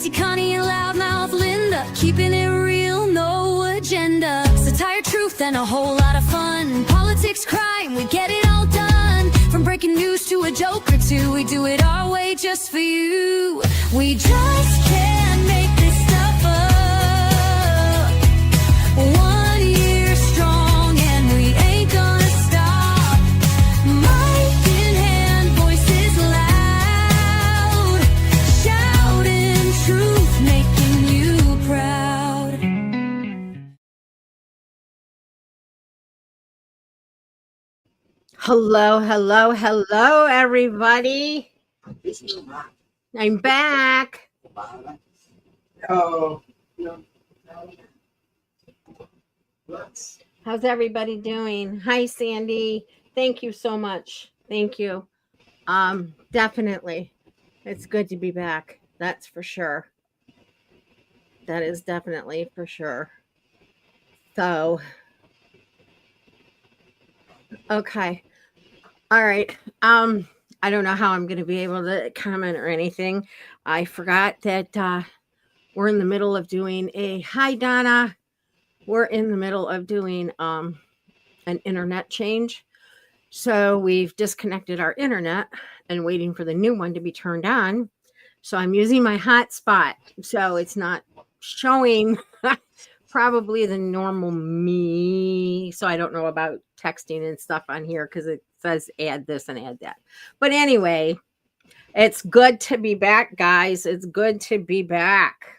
Patsy, Connie, and loudmouth Linda, keeping it real, no agenda. Satire, truth, and a whole lot of fun. Politics, crime, we get it all done. From breaking news to a joke or two, we do it our way just for you. We just can't make this stuff up. 1 year strong and we ain't gonna stop. Mic in hand, voices loud, shouting truth, making you proud. Hello, everybody. I'm back. Oh, How's everybody doing? Hi, Sandy. Thank you so much. Thank you. Definitely. It's good to be back. That's for sure. That is definitely for sure. So, okay. All right. I don't know how I'm going to be able to comment or anything. I forgot that we're in the middle of doing hi, Donna. We're in the middle of doing an internet change. So we've disconnected our internet and waiting for the new one to be turned on. So I'm using my hotspot. So it's not showing probably the normal me. So I don't know about texting and stuff on here because it says add this and add that. But anyway, it's good to be back, guys. It's good to be back.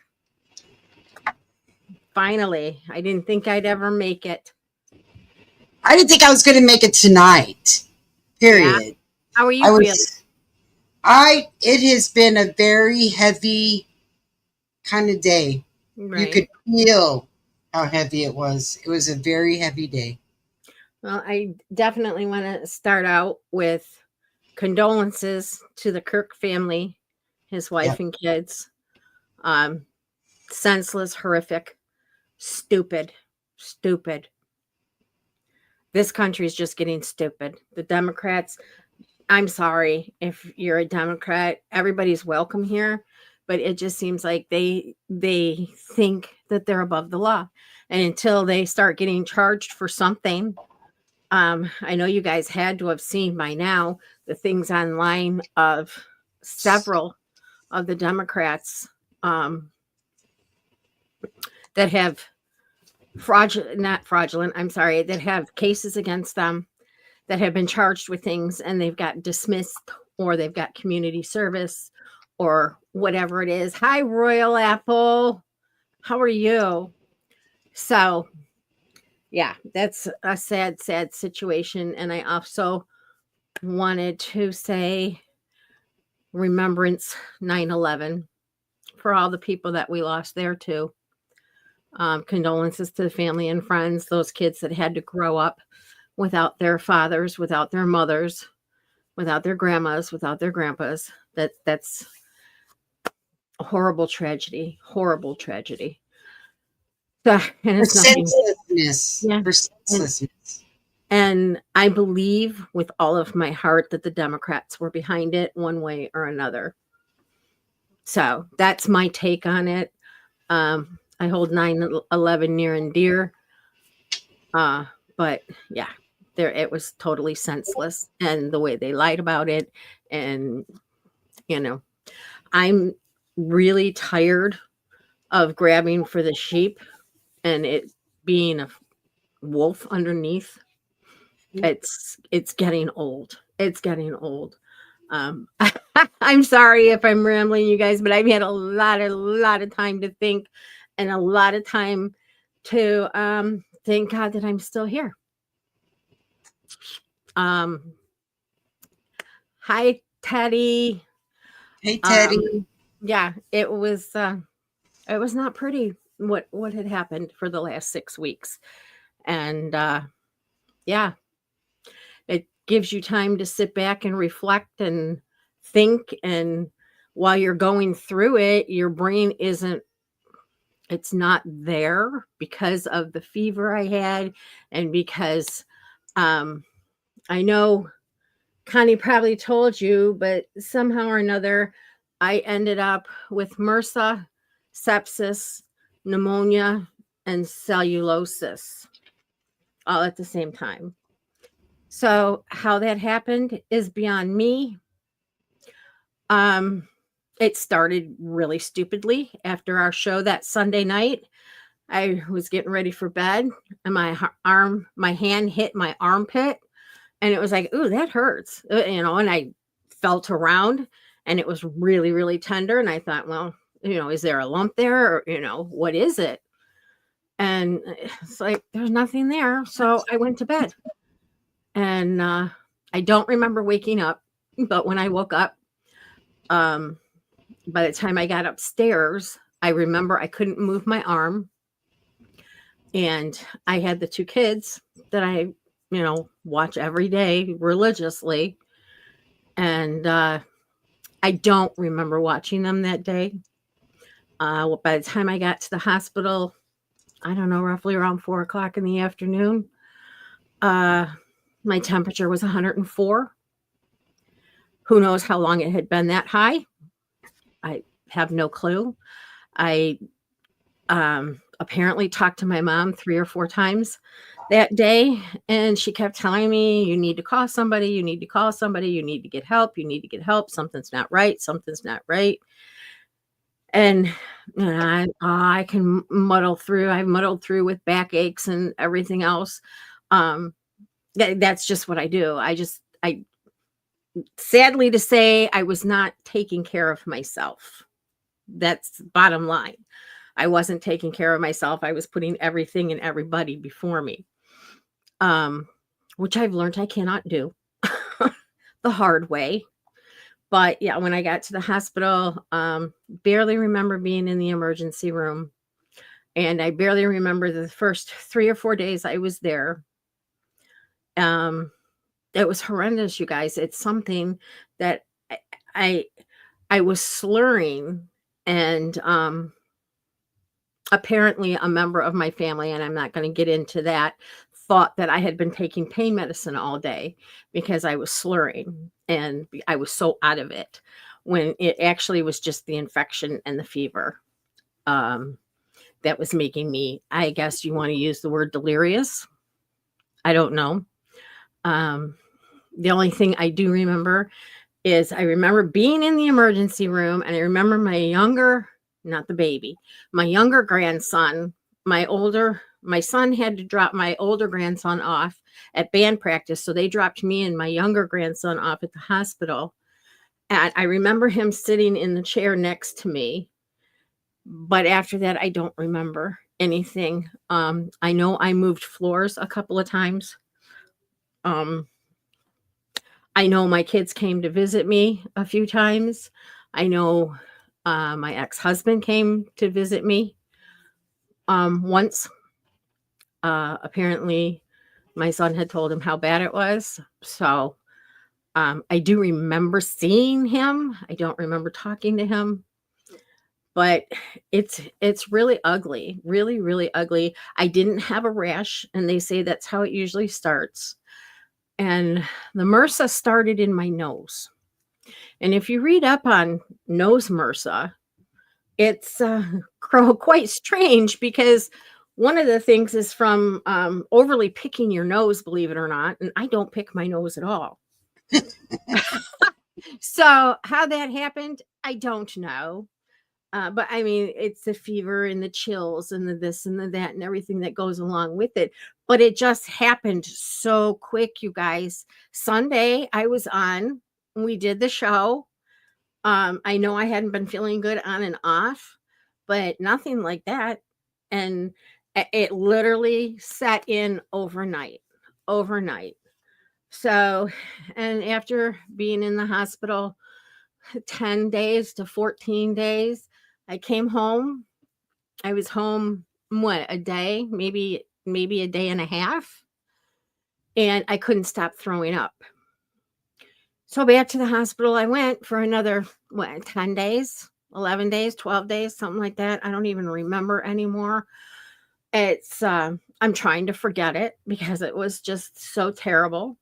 Finally, I didn't think I'd ever make it. I didn't think I was going to make it tonight. Period. Yeah. How are you feeling? It has been a very heavy kind of day. Right. You could feel how heavy it was. It was a very heavy day. Well, I definitely want to start out with condolences to the Kirk family, his wife and kids. Senseless, horrific, stupid. This country is just getting stupid. The Democrats, I'm sorry if you're a Democrat, everybody's welcome here, but it just seems like they think that they're above the law. And until they start getting charged for something, I know you guys had to have seen by now the things online of several of the Democrats that have that have cases against them that have been charged with things and they've got dismissed or they've got community service or whatever it is. Hi, Royal Apple. How are you? So, yeah, that's a sad situation. And I also wanted to say remembrance 9/11 for all the people that we lost there too. Condolences to the family and friends, those kids that had to grow up without their fathers, without their mothers, without their grandmas, without their grandpas. That's a horrible tragedy. So, and it's senselessness. Yeah. For senselessness. And I believe with all of my heart that the Democrats were behind it one way or another. So that's my take on it. I hold 9/11 near and dear. But yeah, it was totally senseless. And the way they lied about it. And, I'm really tired of grabbing for the sheep and it being a wolf underneath. It's getting old. I'm sorry if I'm rambling, you guys, but I've had a lot of time to think and a lot of time to thank God that I'm still here. Hi, Teddy. Hey, Teddy. Yeah, it was not pretty what had happened for the last 6 weeks. And yeah, it gives you time to sit back and reflect and think. And while you're going through it, your brain it's not there because of the fever I had. And because I know Connie probably told you, but somehow or another, I ended up with MRSA sepsis, pneumonia, and cellulosis all at the same time. So how that happened is beyond me. Um, it started really stupidly after our show that Sunday night. I was getting ready for bed and my hand hit my armpit and it was like, ooh, that hurts, and I felt around and it was really, really tender. And I thought, well, is there a lump there or, what is it? And it's like, there's nothing there. So I went to bed and I don't remember waking up, but when I woke up, by the time I got upstairs, I remember I couldn't move my arm. And I had the 2 kids that I, watch every day religiously. And I don't remember watching them that day. By the time I got to the hospital, I don't know, roughly around 4:00 in the afternoon, my temperature was 104. Who knows how long it had been that high? I have no clue. I apparently talked to my mom 3 or 4 times that day, and she kept telling me, you need to call somebody, you need to call somebody, you need to get help, you need to get help, something's not right, something's not right. And I can muddle through. I've muddled through with backaches and everything else. That's just what I do. I sadly to say, I was not taking care of myself. That's bottom line. I wasn't taking care of myself. I was putting everything and everybody before me, which I've learned I cannot do the hard way. But yeah, when I got to the hospital, barely remember being in the emergency room. And I barely remember the first 3 or 4 days I was there. It was horrendous, you guys. It's something that I was slurring, and apparently a member of my family, and I'm not going to get into that, thought that I had been taking pain medicine all day because I was slurring and I was so out of it, when it actually was just the infection and the fever that was making me, I guess you want to use the word delirious. I don't know. The only thing I do remember is I remember being in the emergency room, and I remember not the baby, my younger grandson, my son had to drop my older grandson off at band practice. So they dropped me and my younger grandson off at the hospital. And I remember him sitting in the chair next to me. But after that, I don't remember anything. I know I moved floors a couple of times. I know my kids came to visit me a few times. I know my ex-husband came to visit me once. Apparently, my son had told him how bad it was. So I do remember seeing him. I don't remember talking to him. But it's really ugly, really, really ugly. I didn't have a rash, and they say that's how it usually starts. And the MRSA started in my nose. And if you read up on nose MRSA, it's quite strange, because one of the things is from overly picking your nose, believe it or not. And I don't pick my nose at all. So how that happened, I don't know. But I mean, it's the fever and the chills and the this and the that and everything that goes along with it. But it just happened so quick, you guys. Sunday, I was on, we did the show. I know I hadn't been feeling good on and off, but nothing like that. And it literally set in overnight. So, and after being in the hospital 10 days to 14 days, I came home. I was home, a day, maybe a day and a half, and I couldn't stop throwing up. So back to the hospital I went for another 10 days, 11 days, 12 days, something like that. I don't even remember anymore. It's I'm trying to forget it because it was just so terrible.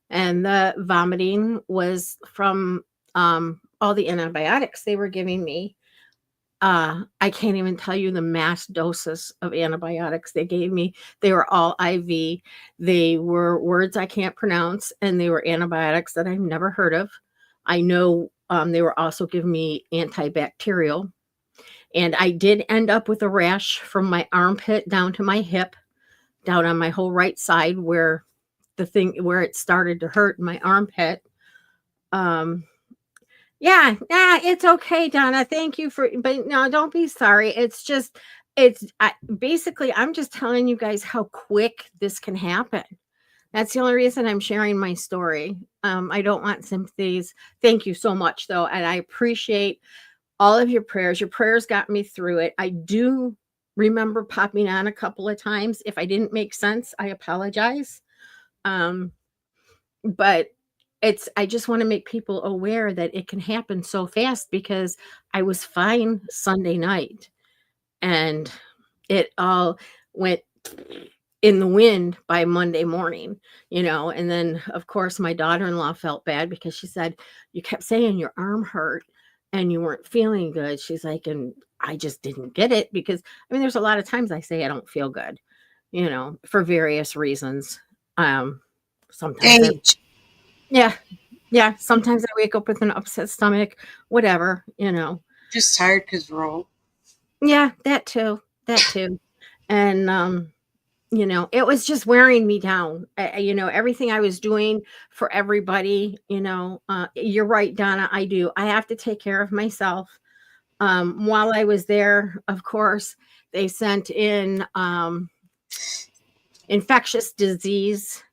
And the vomiting was from all the antibiotics they were giving me. I can't even tell you the mass doses of antibiotics they gave me. They were all IV. They were words I can't pronounce, and they were antibiotics that I've never heard of. I know they were also giving me antibacterial. And I did end up with a rash from my armpit down to my hip, down on my whole right side where it started to hurt in my armpit. Um, yeah, it's okay, Donna. Thank you but no, don't be sorry. It's just, basically, I'm just telling you guys how quick this can happen. That's the only reason I'm sharing my story. I don't want sympathies. Thank you so much, though. And I appreciate all of your prayers. Your prayers got me through it. I do remember popping on a couple of times. If I didn't make sense, I apologize. But I just want to make people aware that it can happen so fast, because I was fine Sunday night and it all went in the wind by Monday morning, and then of course my daughter-in-law felt bad because she said, you kept saying your arm hurt and you weren't feeling good. She's like, and I just didn't get it, because there's a lot of times I say I don't feel good, for various reasons. Sometimes Age. yeah, sometimes I wake up with an upset stomach, whatever, Just tired because we're old. Yeah, that too. And it was just wearing me down. Everything I was doing for everybody, you're right, Donna, I do. I have to take care of myself. While I was there, of course, they sent in infectious disease.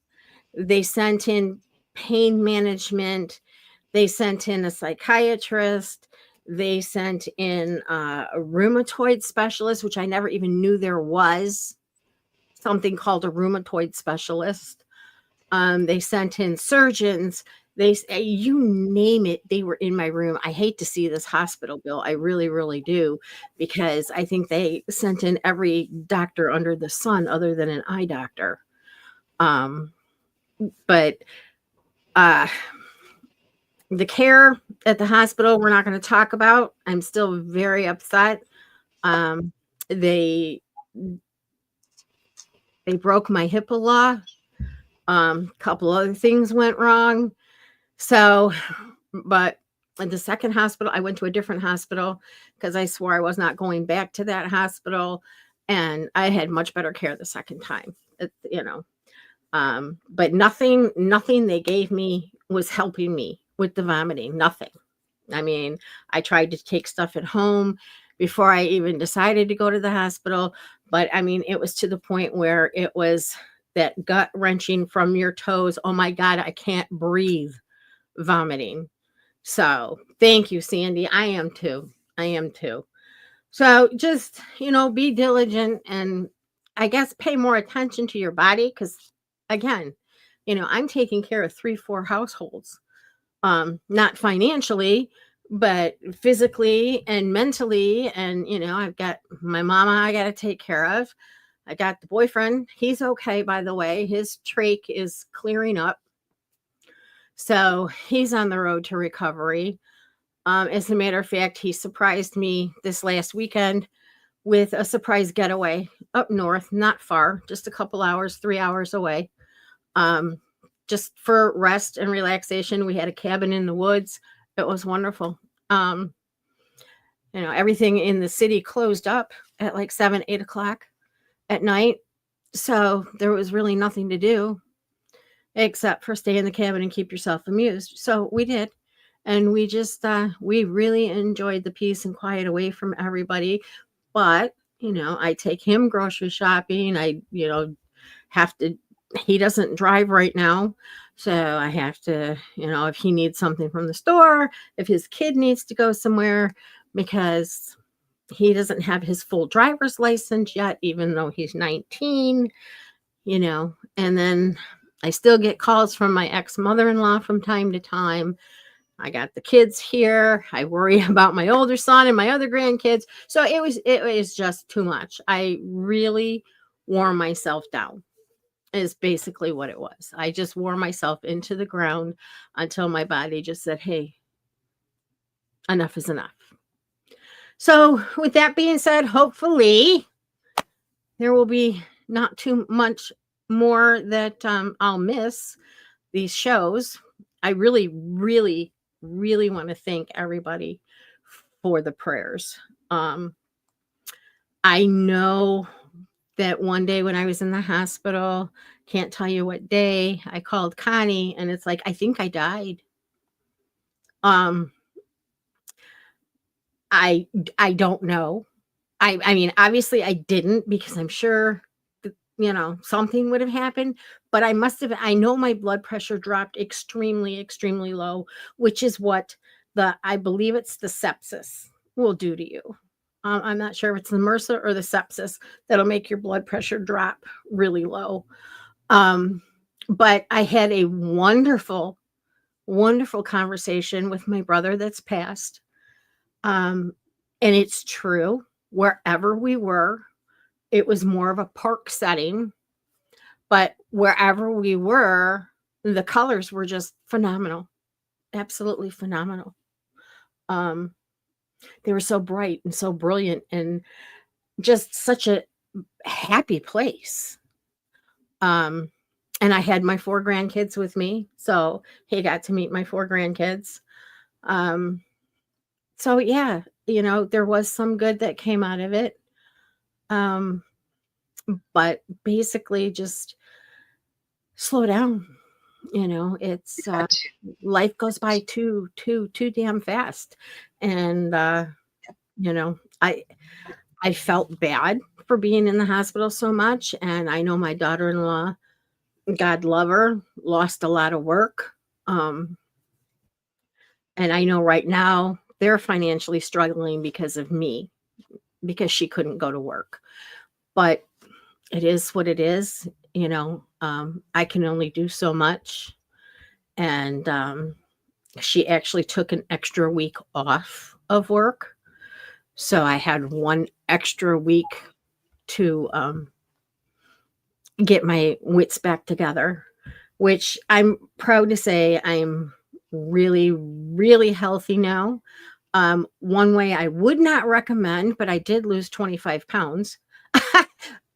They sent in pain management. They sent in a psychiatrist. They sent in a rheumatoid specialist, which I never even knew there was something called a rheumatoid specialist. They sent in surgeons. You name it, they were in my room. I hate to see this hospital bill. I really, really do, because I think they sent in every doctor under the sun other than an eye doctor. But the care at the hospital, we're not going to talk about. I'm still very upset. They broke my HIPAA law. A couple other things went wrong. So, but at the second hospital, I went to a different hospital because I swore I was not going back to that hospital. And I had much better care the second time, but nothing they gave me was helping me with the vomiting. Nothing. I tried to take stuff at home before I even decided to go to the hospital. But it was to the point where it was that gut wrenching from your toes. Oh my God, I can't breathe vomiting. So thank you, Sandy. I am too. So just, be diligent and I guess pay more attention to your body. Because again, I'm taking care of 3-4 households, not financially, but physically and mentally. And, I've got my mama I got to take care of. I got the boyfriend. He's okay, by the way. His trach is clearing up. So he's on the road to recovery. As a matter of fact, he surprised me this last weekend with a surprise getaway up north, not far, just a couple hours, 3 hours away. Just for rest and relaxation. We had a cabin in the woods. It was wonderful. Everything in the city closed up at like 7, 8 o'clock at night. So there was really nothing to do except for stay in the cabin and keep yourself amused. So we did. And we just, we really enjoyed the peace and quiet away from everybody. But, I take him grocery shopping. I, have to, he doesn't drive right now. So I have to, if he needs something from the store, if his kid needs to go somewhere, because he doesn't have his full driver's license yet, even though he's 19, and then I still get calls from my ex-mother-in-law from time to time. I got the kids here. I worry about my older son and my other grandkids. So it was just too much. I really wore myself down is basically what it was. I just wore myself into the ground until my body just said, hey, enough is enough. So, with that being said, hopefully there will be not too much more that I'll miss these shows. I really, really, really want to thank everybody for the prayers. Um, I know that one day when I was in the hospital, can't tell you what day, I called Connie and it's like, I think I died. Um, I don't know. I mean, obviously I didn't because I'm sure that, something would have happened, but I must have, I know my blood pressure dropped extremely, extremely low, which is what I believe it's the sepsis will do to you. I'm not sure if it's the MRSA or the sepsis that'll make your blood pressure drop really low. Um, but I had a wonderful, wonderful conversation with my brother that's passed. Um, and it's true, wherever we were, it was more of a park setting, but wherever we were, the colors were just phenomenal, absolutely phenomenal. Um, they were so bright and so brilliant and just such a happy place. Um, and I had my 4 grandkids with me, so he got to meet my 4 grandkids. Um, so yeah, there was some good that came out of it. Um, but basically just slow down. It's life goes by too damn fast. And you know, I I felt bad for being in the hospital so much. And I know my daughter-in-law, God love her, lost a lot of work. Um, and I know right now they're financially struggling because of me, because she couldn't go to work. But it is what it is. I can only do so much. And she actually took an extra week off of work. So I had 1 extra week to get my wits back together, which I'm proud to say I'm really, really healthy now. One way I would not recommend, but I did lose 25 pounds.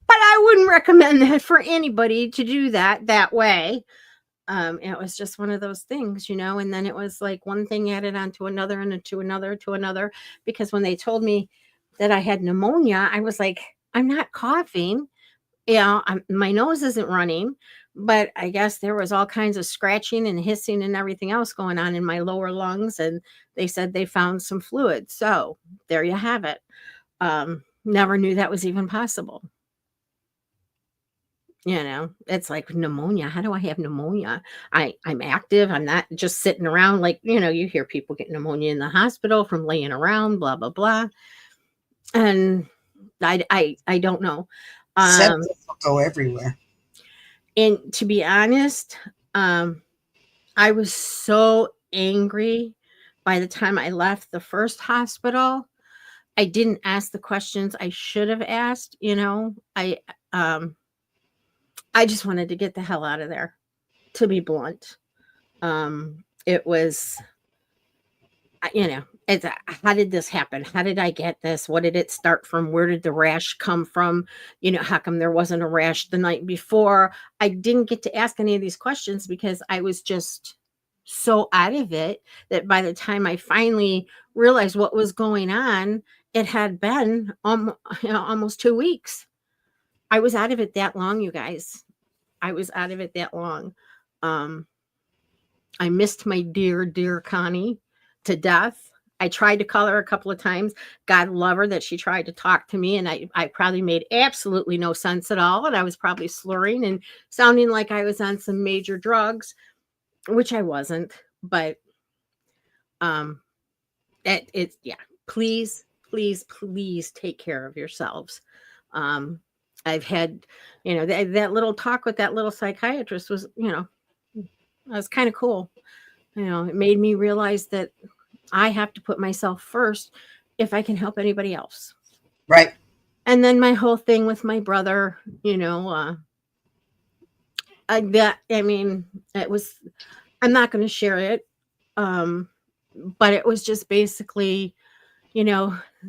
But I wouldn't recommend that for anybody to do that way. It was just one of those things, and then it was like one thing added on to another and to another to another. Because when they told me that I had pneumonia, I was like, I'm not coughing. My nose isn't running, but I guess there was all kinds of scratching and hissing and everything else going on in my lower lungs. And they said they found some fluid. So there you have it. Never knew that was even possible. It's like pneumonia. How do I have pneumonia? I'm active. I'm not just sitting around like, you hear people get pneumonia in the hospital from laying around, blah, blah, blah. And I don't know. Sepsis will go everywhere. And to be honest, I was so angry by the time I left the first hospital. I didn't ask the questions I should have asked. I just wanted to get the hell out of there, to be blunt. It was, it's how did this happen? How did I get this? What did it start from? Where did the rash come from? How come there wasn't a rash the night before? I didn't get to ask any of these questions because I was just so out of it that by the time I finally realized what was going on, it had been almost 2 weeks. I was out of it that long, you guys. I was out of it that long. I missed my dear, dear Connie to death. I tried to call her a couple of times. God love her that she tried to talk to me, and I probably made absolutely no sense at all. And I was probably slurring and sounding like I was on some major drugs, which I wasn't. But yeah. Please, please, please take care of yourselves. I've had, that little talk with that little psychiatrist was, was kind of cool. It made me realize that I have to put myself first if I can help anybody else. Right. And then my whole thing with my brother, it was, I'm not going to share it. But it was just basically,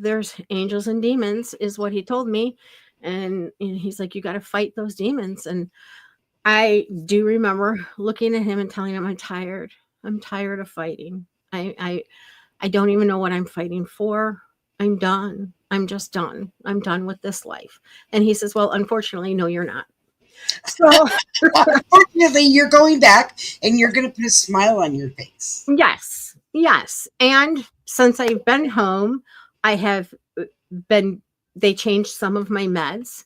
there's angels and demons, is what he told me. And he's like, you got to fight those demons. And I do remember looking at him and telling him, I'm tired. I'm tired of fighting. I don't even know what I'm fighting for. I'm done. I'm just done. I'm done with this life. And he says, well, unfortunately, no, you're not. So Unfortunately, you're going back and you're going to put a smile on your face. yes, yes. And since I've been home, I have they changed some of my meds,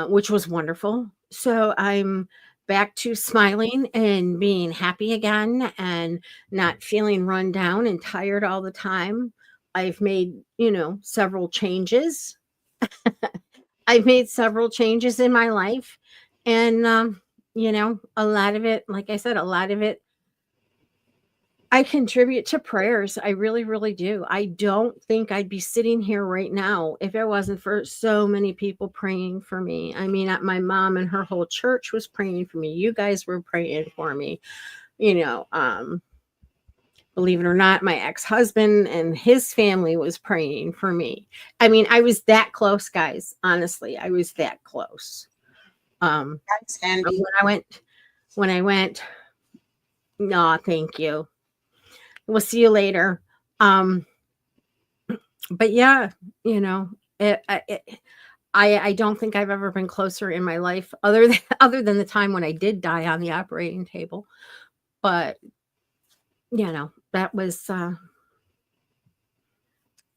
which was wonderful. So I'm back to smiling and being happy again and not feeling run down and tired all the time. I've made, several changes. I've made several changes in my life. And, a lot of it, like I said, a lot of it I contribute to prayers. I really, really do. I don't think I'd be sitting here right now if it wasn't for so many people praying for me. I mean, my mom and her whole church was praying for me. You guys were praying for me. You know, believe it or not, my ex-husband and his family was praying for me. I mean, I was that close, guys. Honestly, I was that close. That's handy. When I went, no, thank you. We'll see you later. But yeah, I don't think I've ever been closer in my life other than the time when I did die on the operating table. But that was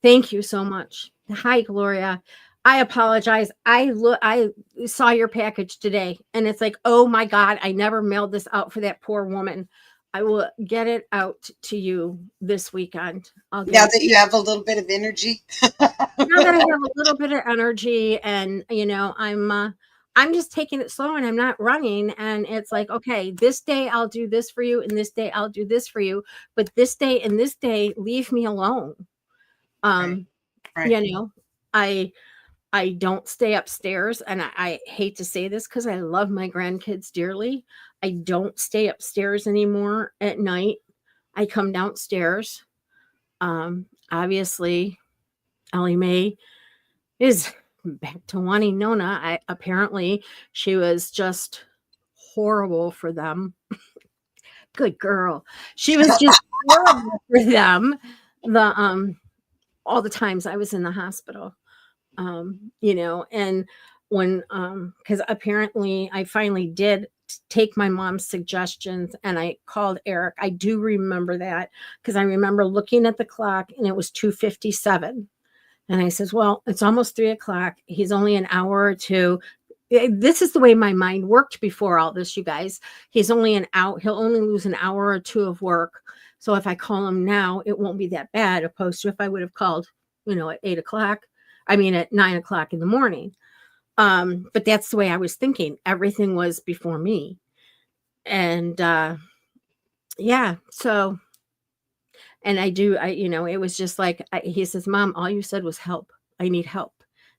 thank you so much. Hi, Gloria. I apologize. I saw your package today and it's like, oh my God, I never mailed this out for that poor woman. I will get it out to you this weekend. Now that you have a little bit of energy. Now that I have a little bit of energy and I'm just taking it slow and I'm not running. And it's like, okay, this day I'll do this for you and this day I'll do this for you. But this day and this day, leave me alone. Right. I don't stay upstairs, and I hate to say this because I love my grandkids dearly. I don't stay upstairs anymore at night. I come downstairs. Obviously, Ellie Mae is back to wanting Nona. Apparently she was just horrible for them. Good girl. She was just horrible for them. All the times I was in the hospital. And when because apparently I finally did take my mom's suggestions and I called Eric. I do remember that because I remember looking at the clock and it was 2:57. And I says, well, it's almost 3:00. He's only an hour or two. This is the way my mind worked before all this, you guys. He'll only lose an hour or two of work. So if I call him now, it won't be that bad, opposed to if I would have called, at 8:00. I mean, at 9:00 in the morning. But that's the way I was thinking. Everything was before me. And so, and it was just like, he says, Mom, all you said was help. I need help.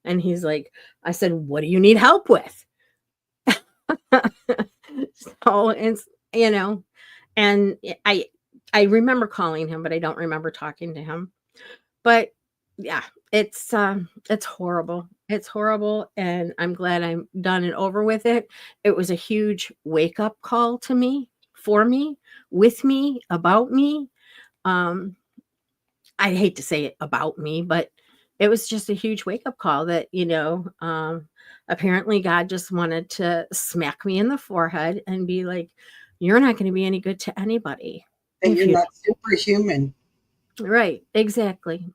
And he's like, I said, what do you need help with? So it's, and I remember calling him, but I don't remember talking to him. But yeah, it's horrible. It's horrible. And I'm glad I'm done and over with it. It was a huge wake up call to me, for me, with me, about me. I hate to say it about me, but it was just a huge wake up call that, apparently God just wanted to smack me in the forehead and be like, you're not going to be any good to anybody. And you're not superhuman. Right, exactly.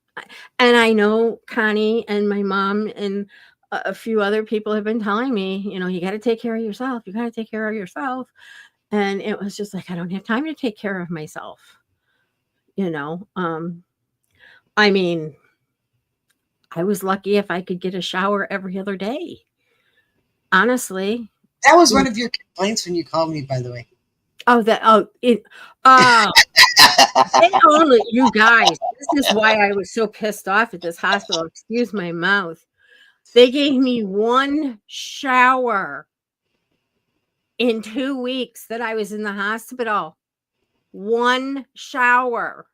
And I know Connie and my mom and a few other people have been telling me, you got to take care of yourself. You got to take care of yourself. And it was just like, I don't have time to take care of myself. I mean, I was lucky if I could get a shower every other day. Honestly. That was one of your complaints when you called me, by the way. And only you guys. This is why I was so pissed off at this hospital. Excuse my mouth. They gave me one shower in 2 weeks that I was in the hospital. One shower.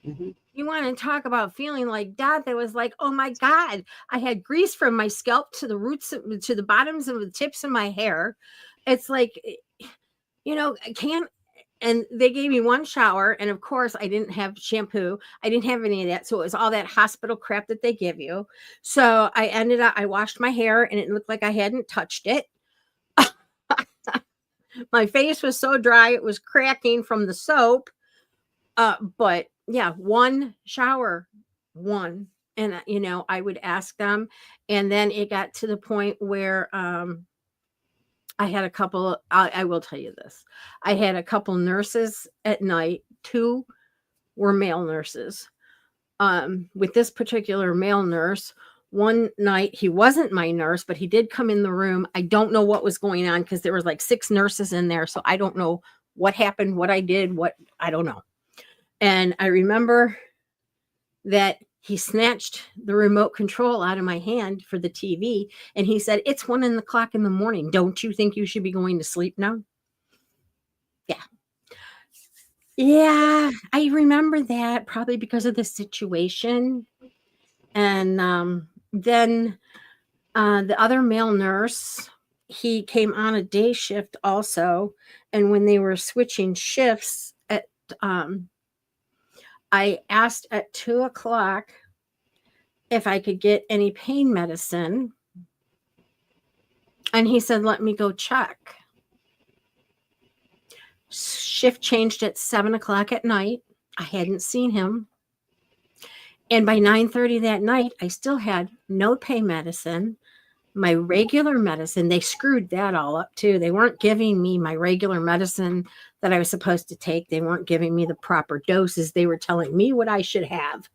Mm-hmm. You want to talk about feeling like death? It was like, oh my God, I had grease from my scalp to the roots, to the bottoms of the tips of my hair. It's like, I can't. And they gave me one shower. And of course, I didn't have shampoo. I didn't have any of that. So it was all that hospital crap that they give you. So I washed my hair and it looked like I hadn't touched it. My face was so dry, it was cracking from the soap. But yeah, one shower, one. And, I would ask them. And then it got to the point where I had a couple, I will tell you this. I had a couple nurses at night. Two were male nurses. With this particular male nurse, one night he wasn't my nurse, but he did come in the room. I don't know what was going on because there was like 6 nurses in there. So I don't know what happened, what I did, I don't know. And I remember that he snatched the remote control out of my hand for the TV. And he said, it's 1:00 in the morning. Don't you think you should be going to sleep now? Yeah. Yeah. I remember that probably because of the situation. And then the other male nurse, he came on a day shift also. And when they were switching shifts I asked at 2:00 if I could get any pain medicine. And he said, let me go check. Shift changed at 7:00 at night. I hadn't seen him. And by 9:30 that night, I still had no pain medicine. My regular medicine, they screwed that all up too. They weren't giving me my regular medicine that I was supposed to take. They weren't giving me the proper doses. They were telling me what I should have.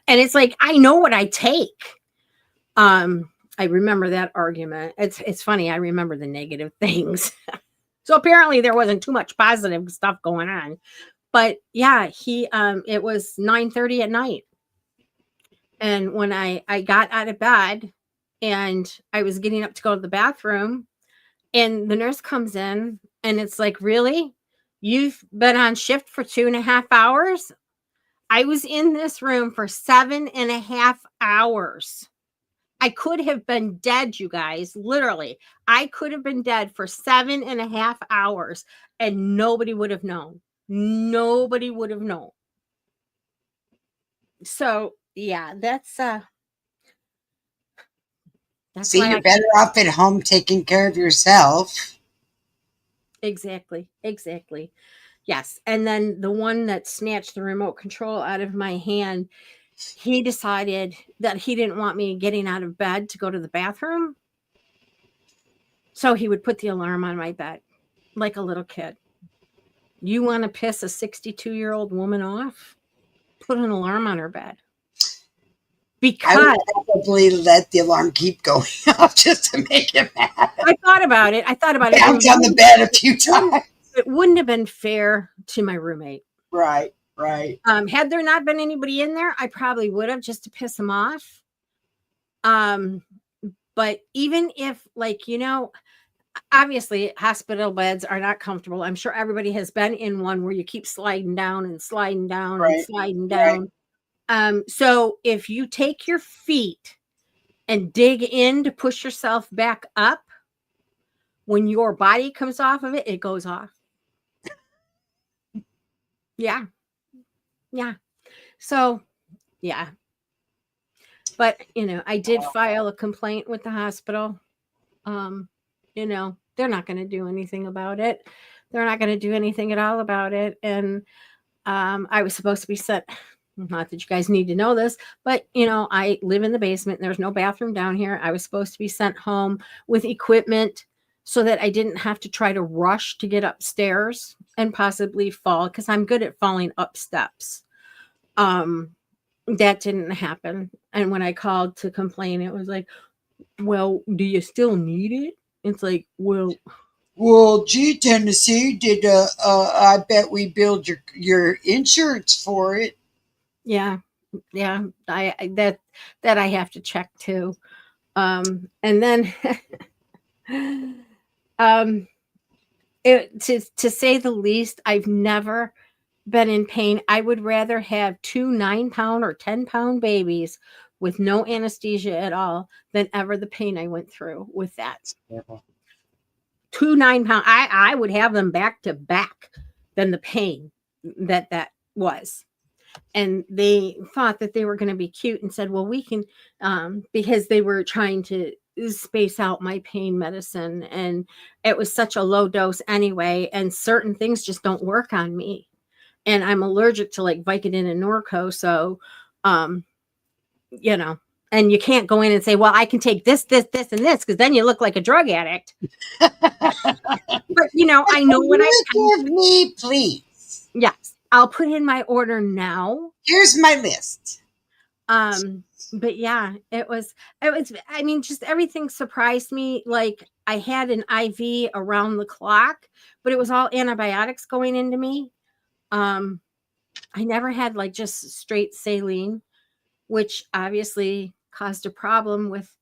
And it's like, I know what I take. I remember that argument. It's funny. I remember the negative things. So apparently there wasn't too much positive stuff going on. But yeah, it was 9:30 at night. And when I got out of bed, and I was getting up to go to the bathroom, and the nurse comes in and it's like, really? You've been on shift for 2.5 hours? I was in this room for 7.5 hours. I could have been dead, you guys. Literally, I could have been dead for 7.5 hours and nobody would have known. Nobody would have known. So yeah, that's See, you're better off at home taking care of yourself. Exactly. Yes. And then the one that snatched the remote control out of my hand, he decided that he didn't want me getting out of bed to go to the bathroom. So he would put the alarm on my bed like a little kid. You want to piss a 62-year-old woman off? Put an alarm on her bed. Because I would probably let the alarm keep going off just to make him mad. I thought about it. Bounce on the bed a few times. It wouldn't have been fair to my roommate. Right. Had there not been anybody in there, I probably would have, just to piss him off. But even if, obviously hospital beds are not comfortable. I'm sure everybody has been in one where you keep sliding down and sliding down and sliding down. So if you take your feet and dig in to push yourself back up, when your body comes off of it, it goes off. Yeah. So, yeah. But, I did file a complaint with the hospital. They're not going to do anything about it. They're not going to do anything at all about it. And I was supposed to be sent, not that you guys need to know this, but, I live in the basement and there's no bathroom down here. I was supposed to be sent home with equipment so that I didn't have to try to rush to get upstairs and possibly fall, because I'm good at falling up steps. That didn't happen. And when I called to complain, it was like, well, do you still need it? It's like, well, gee, Tennessee, I bet we billed your insurance for it. Yeah. That I have to check too. And then, to say the least, I've never been in pain. I would rather have 2 9-pound or 10-pound babies with no anesthesia at all than ever the pain I went through with that. Terrible. 2 9-pound. I would have them back to back than the pain that was. And they thought that they were going to be cute and said, well, we can, because they were trying to space out my pain medicine, and it was such a low dose anyway, and certain things just don't work on me, and I'm allergic to like Vicodin and Norco. So um you know, and you can't go in and say, well, I can take this, and this, because then you look like a drug addict. But I know what I can. Give me, please. Yes, I'll put in my order now. Here's my list. But yeah, it was, I mean, just everything surprised me. Like, I had an IV around the clock, but it was all antibiotics going into me. I never had like just straight saline, which obviously caused a problem with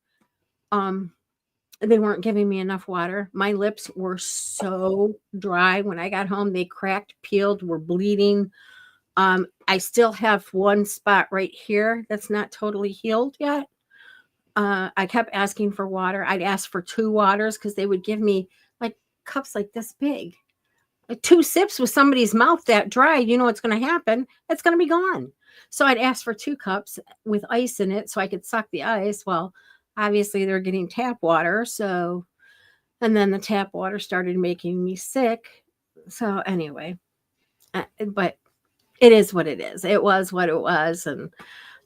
they weren't giving me enough water. My lips were so dry when I got home. They cracked, peeled, were bleeding. I still have one spot right here that's not totally healed yet. I kept asking for water. I'd ask for 2 waters because they would give me like cups like this big. 2 sips with somebody's mouth that dry, you know what's going to happen? It's going to be gone. So I'd ask for 2 cups with ice in it so I could suck the ice. Well, obviously they're getting tap water. So, and then the tap water started making me sick. So anyway, but it is what it is. It was what it was. And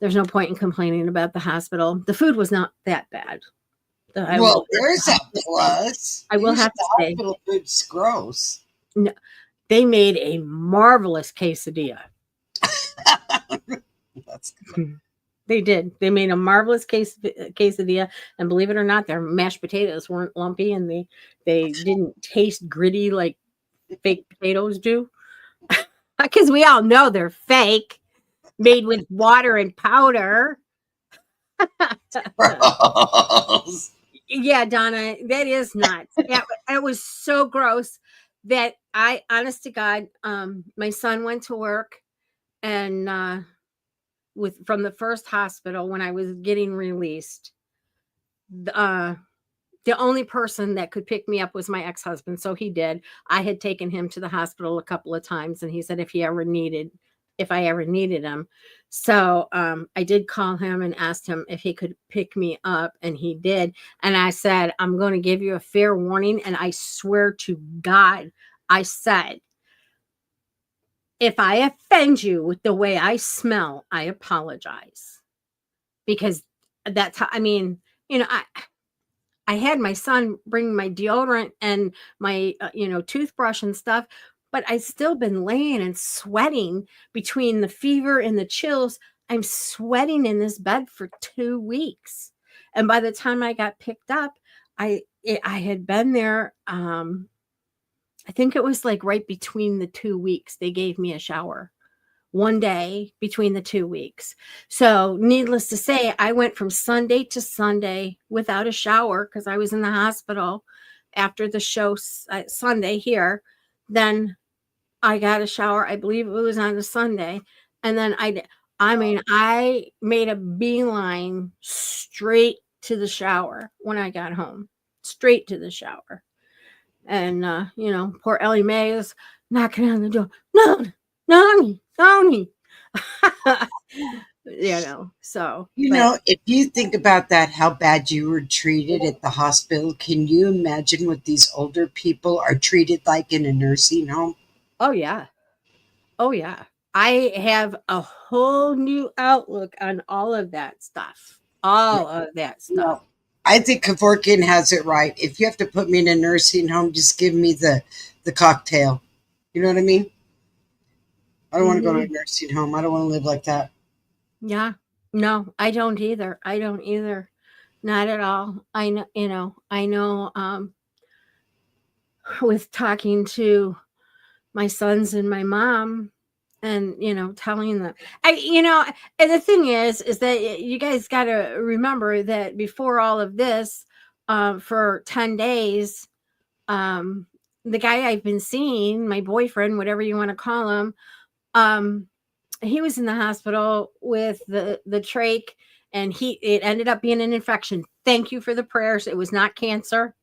there's no point in complaining about the hospital. The food was not that bad. Well, there's a plus. I will have to say. Hospital food's gross. No, they made a marvelous quesadilla. That's good. They did. They made a marvelous quesadilla, and believe it or not, their mashed potatoes weren't lumpy, and they didn't taste gritty like fake potatoes do. Because we all know they're fake, made with water and powder. Gross. Yeah, Donna, that is nuts. It was so gross that I, honest to God, my son went to work, and from the first hospital when I was getting released, the only person that could pick me up was my ex-husband. So he did. I had taken him to the hospital a couple of times, and he said if I ever needed him. So I did call him and asked him if he could pick me up, and he did. And I said, I'm going to give you a fair warning, and I swear to God, I said, if I offend you with the way I smell, I apologize. Because that's how, I mean, I had my son bring my deodorant and my, toothbrush and stuff, but I still been laying and sweating between the fever and the chills. I'm sweating in this bed for 2 weeks. And by the time I got picked up, I had been there. I think it was like right between the 2 weeks, they gave me a shower. One day between the 2 weeks. So needless to say, I went from Sunday to Sunday without a shower because I was in the hospital after the show Sunday here. Then I got a shower. I believe it was on a Sunday. And then I made a beeline straight to the shower when I got home, straight to the shower. And, poor Ellie Mae is knocking on the door. No, Noni. So. If you think about that, how bad you were treated at the hospital, can you imagine what these older people are treated like in a nursing home? Oh, yeah. I have a whole new outlook on all of that stuff. I think Kevorkian has it right. If you have to put me in a nursing home, just give me the cocktail. You know what I mean? I don't want to go to a nursing home. I don't want to live like that. Yeah. No, I don't either. Not at all. I know, with talking to my sons and my mom and, telling them, and the thing is that you guys got to remember that before all of this, for 10 days, the guy I've been seeing, my boyfriend, whatever you want to call him, Um, he was in the hospital with the trach, and it ended up being an infection. Thank you for the prayers. It was not cancer.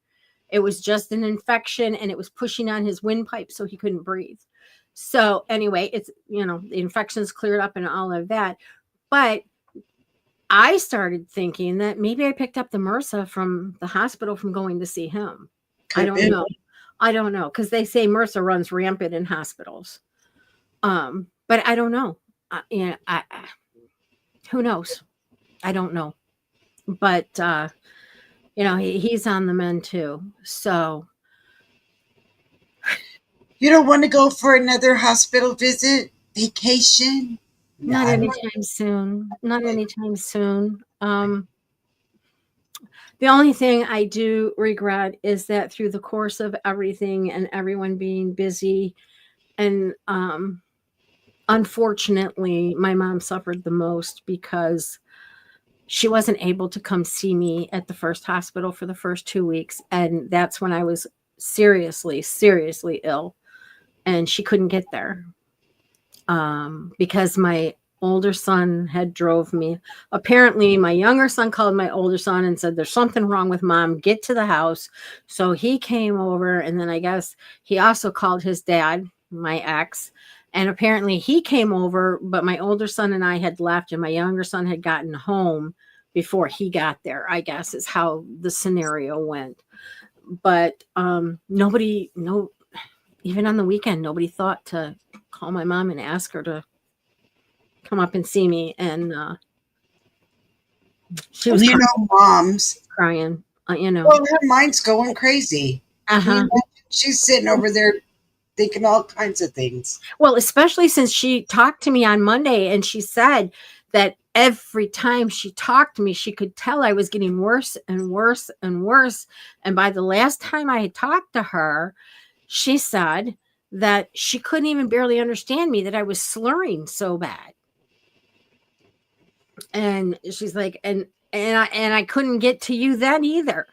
It was just an infection, and it was pushing on his windpipe, so he couldn't breathe. So anyway, it's, the infection's cleared up and all of that. But I started thinking that maybe I picked up the MRSA from the hospital from going to see him. I don't know. I don't know, because they say MRSA runs rampant in hospitals. But I don't know. Who knows? I don't know. But he's on the mend too. So You don't want to go for another hospital visit, vacation? not anytime soon. Not anytime soon. The only thing I do regret is that through the course of everything and everyone being busy, and unfortunately, my mom suffered the most because she wasn't able to come see me at the first hospital for the first 2 weeks. And that's when I was seriously, seriously ill. And she couldn't get there because my older son had drove me. Apparently, my younger son called my older son and said, "There's something wrong with mom. Get to the house." So he came over, and then I guess he also called his dad, my ex, and apparently he came over, but my older son and I had left, and my younger son had gotten home before he got there, I guess is how the scenario went. But even on the weekend, nobody thought to call my mom and ask her to come up and see me. And she was moms crying, Well, her mind's going crazy. She's sitting over there thinking all kinds of things. Well, especially since she talked to me on Monday, and she said that every time she talked to me, she could tell I was getting worse and worse and worse. And by the last time I had talked to her, she said that she couldn't even barely understand me, that I was slurring so bad. And she's like, and I couldn't get to you then either.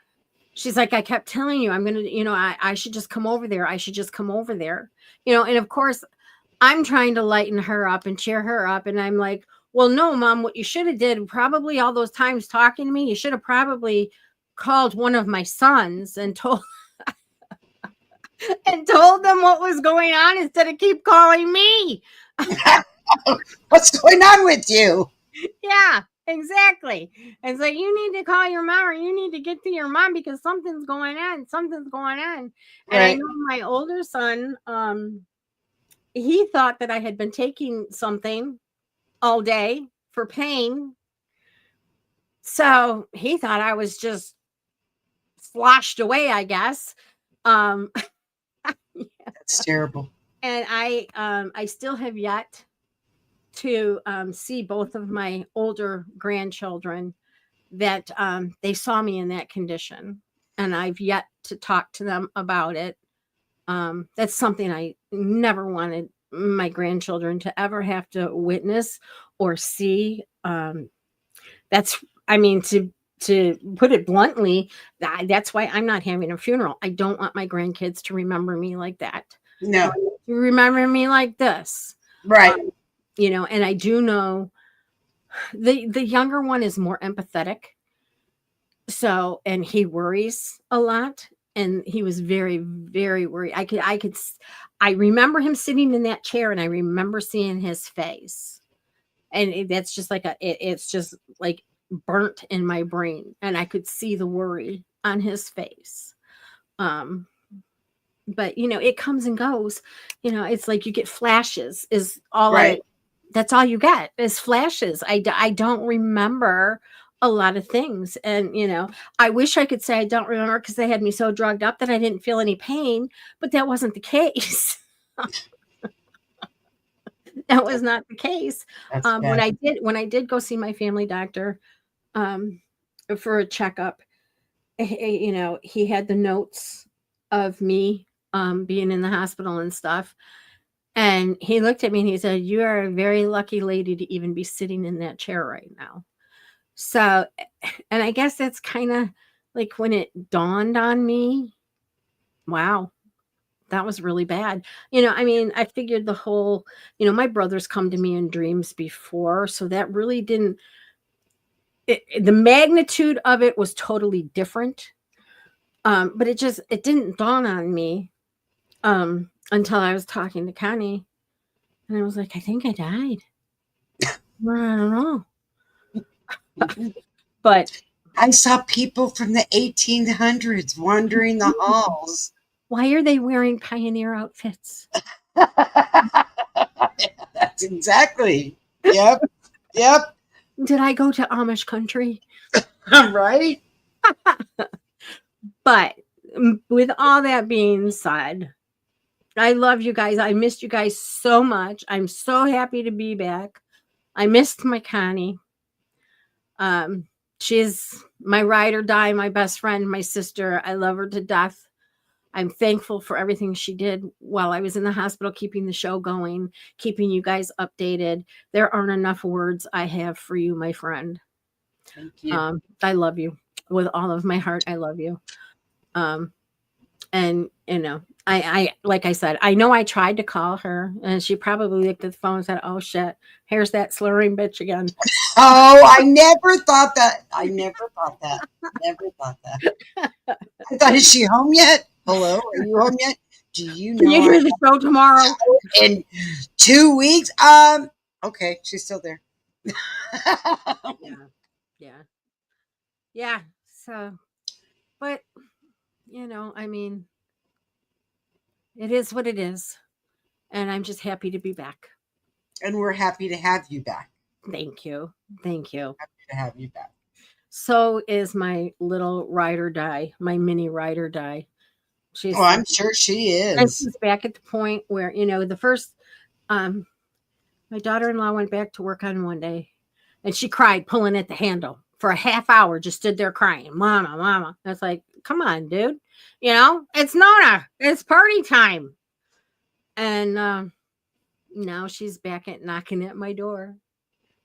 She's like, I kept telling you, I'm going to, I should just come over there. I should just come over there, and of course I'm trying to lighten her up and cheer her up. And I'm like, well, no, Mom, what you should have did probably all those times talking to me, you should have probably called one of my sons and told them what was going on instead of keep calling me. What's going on with you? Yeah, exactly. It's like, you need to call your mom, or you need to get to your mom because something's going on. Something's going on. And I know my older son, he thought that I had been taking something all day for pain. So he thought I was just sloshed away, I guess. That's terrible. And I still have yet to see both of my older grandchildren that they saw me in that condition, and I've yet to talk to them about it. That's something I never wanted my grandchildren to ever have to witness or see. To put it bluntly, that's why I'm not having a funeral. I don't want my grandkids to remember me like that. No. To remember me like this. Right. And I do know the younger one is more empathetic. So, and he worries a lot, and he was very, very worried. I remember him sitting in that chair, and I remember seeing his face, and that's just like it's just like burnt in my brain, and I could see the worry on his face. But it comes and goes. It's like you get flashes is all right. That's all you get is flashes. I don't remember a lot of things. And, I wish I could say I don't remember because they had me so drugged up that I didn't feel any pain, but that wasn't the case. That was not the case. When I did go see my family doctor for a checkup, he had the notes of me being in the hospital and stuff. And he looked at me and he said, "You are a very lucky lady to even be sitting in that chair right now." So, and I guess that's kind of like when it dawned on me, wow, that was really bad. I mean, I figured the whole, my brother's come to me in dreams before, so that really didn't, the magnitude of it was totally different. But it didn't dawn on me until I was talking to Connie, and I was like, I think I died. Well, I don't know. But I saw people from the 1800s wandering the halls. why are they wearing pioneer outfits? That's exactly. Yep. Yep. Did I go to Amish country? Right? But with all that being said, I love you guys. I missed you guys so much. I'm so happy to be back. I missed my Connie. She's my ride or die, my best friend, my sister. I love her to death. I'm thankful for everything she did while I was in the hospital, keeping the show going, keeping you guys updated. There aren't enough words I have for you, my friend. Thank you. I love you with all of my heart. I love you. And I like I said, I know I tried to call her, and she probably looked at the phone and said, "Oh shit, here's that slurring bitch again." Oh, I never thought that. Never thought that. I thought, is she home yet? Hello, are you home yet? Do you know? Can you hear the show tomorrow? In 2 weeks? Okay, she's still there. Yeah. So, but I mean, it is what it is, and I'm just happy to be back. And we're happy to have you back. Thank you. Happy to have you back. So is my little ride or die, my mini ride or die. I'm sure she is. And she's back at the point where, the first, my daughter-in-law went back to work on one day, and she cried pulling at the handle for a half hour, just stood there crying, "Mama, mama." That's like, come on, dude. It's Nona. It's party time. And now she's back at knocking at my door.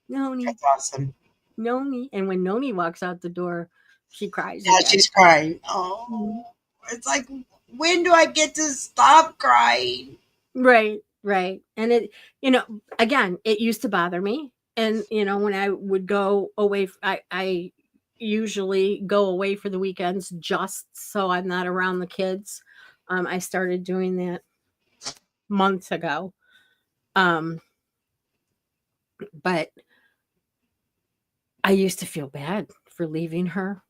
Noni. That's awesome. Noni. And when Noni walks out the door, she cries. Yeah, again. she's crying. Oh, it's like, when do I get to stop crying? Right. And it, again, it used to bother me. And, when I would go away, I usually go away for the weekends just so I'm not around the kids. I started doing that months ago. But I used to feel bad for leaving her.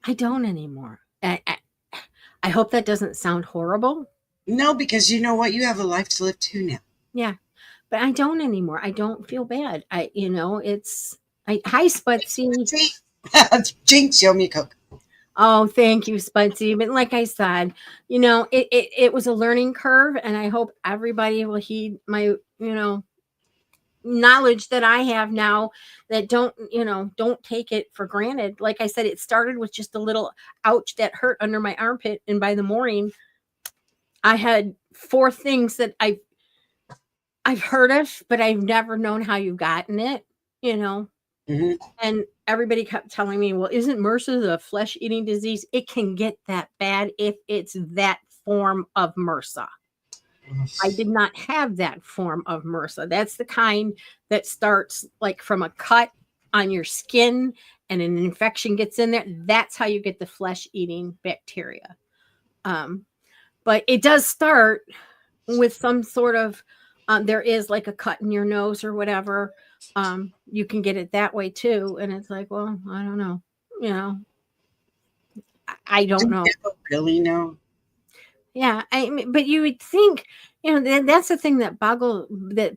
I don't anymore. I hope that doesn't sound horrible. No, because you know what? You have a life to live too now. Yeah, but I don't anymore. I don't feel bad. Hi, Sputsy. Jinx, show me a Coke. Oh, thank you, Sputsy. But like I said, it was a learning curve, and I hope everybody will heed my, knowledge that I have now, that don't take it for granted. Like I said, it started with just a little ouch that hurt under my armpit, and by the morning I had 4 things that I've heard of, but I've never known how you've gotten it, Mm-hmm. And everybody kept telling me, well, isn't MRSA a flesh-eating disease? It can get that bad if it's that form of MRSA. I did not have that form of MRSA. That's the kind that starts like from a cut on your skin and an infection gets in there. That's how you get the flesh-eating bacteria. But it does start with some sort of, there is like a cut in your nose or whatever. You can get it that way too. And it's like, well, I don't know. I don't know. Really know. Yeah, but you would think, that's the thing that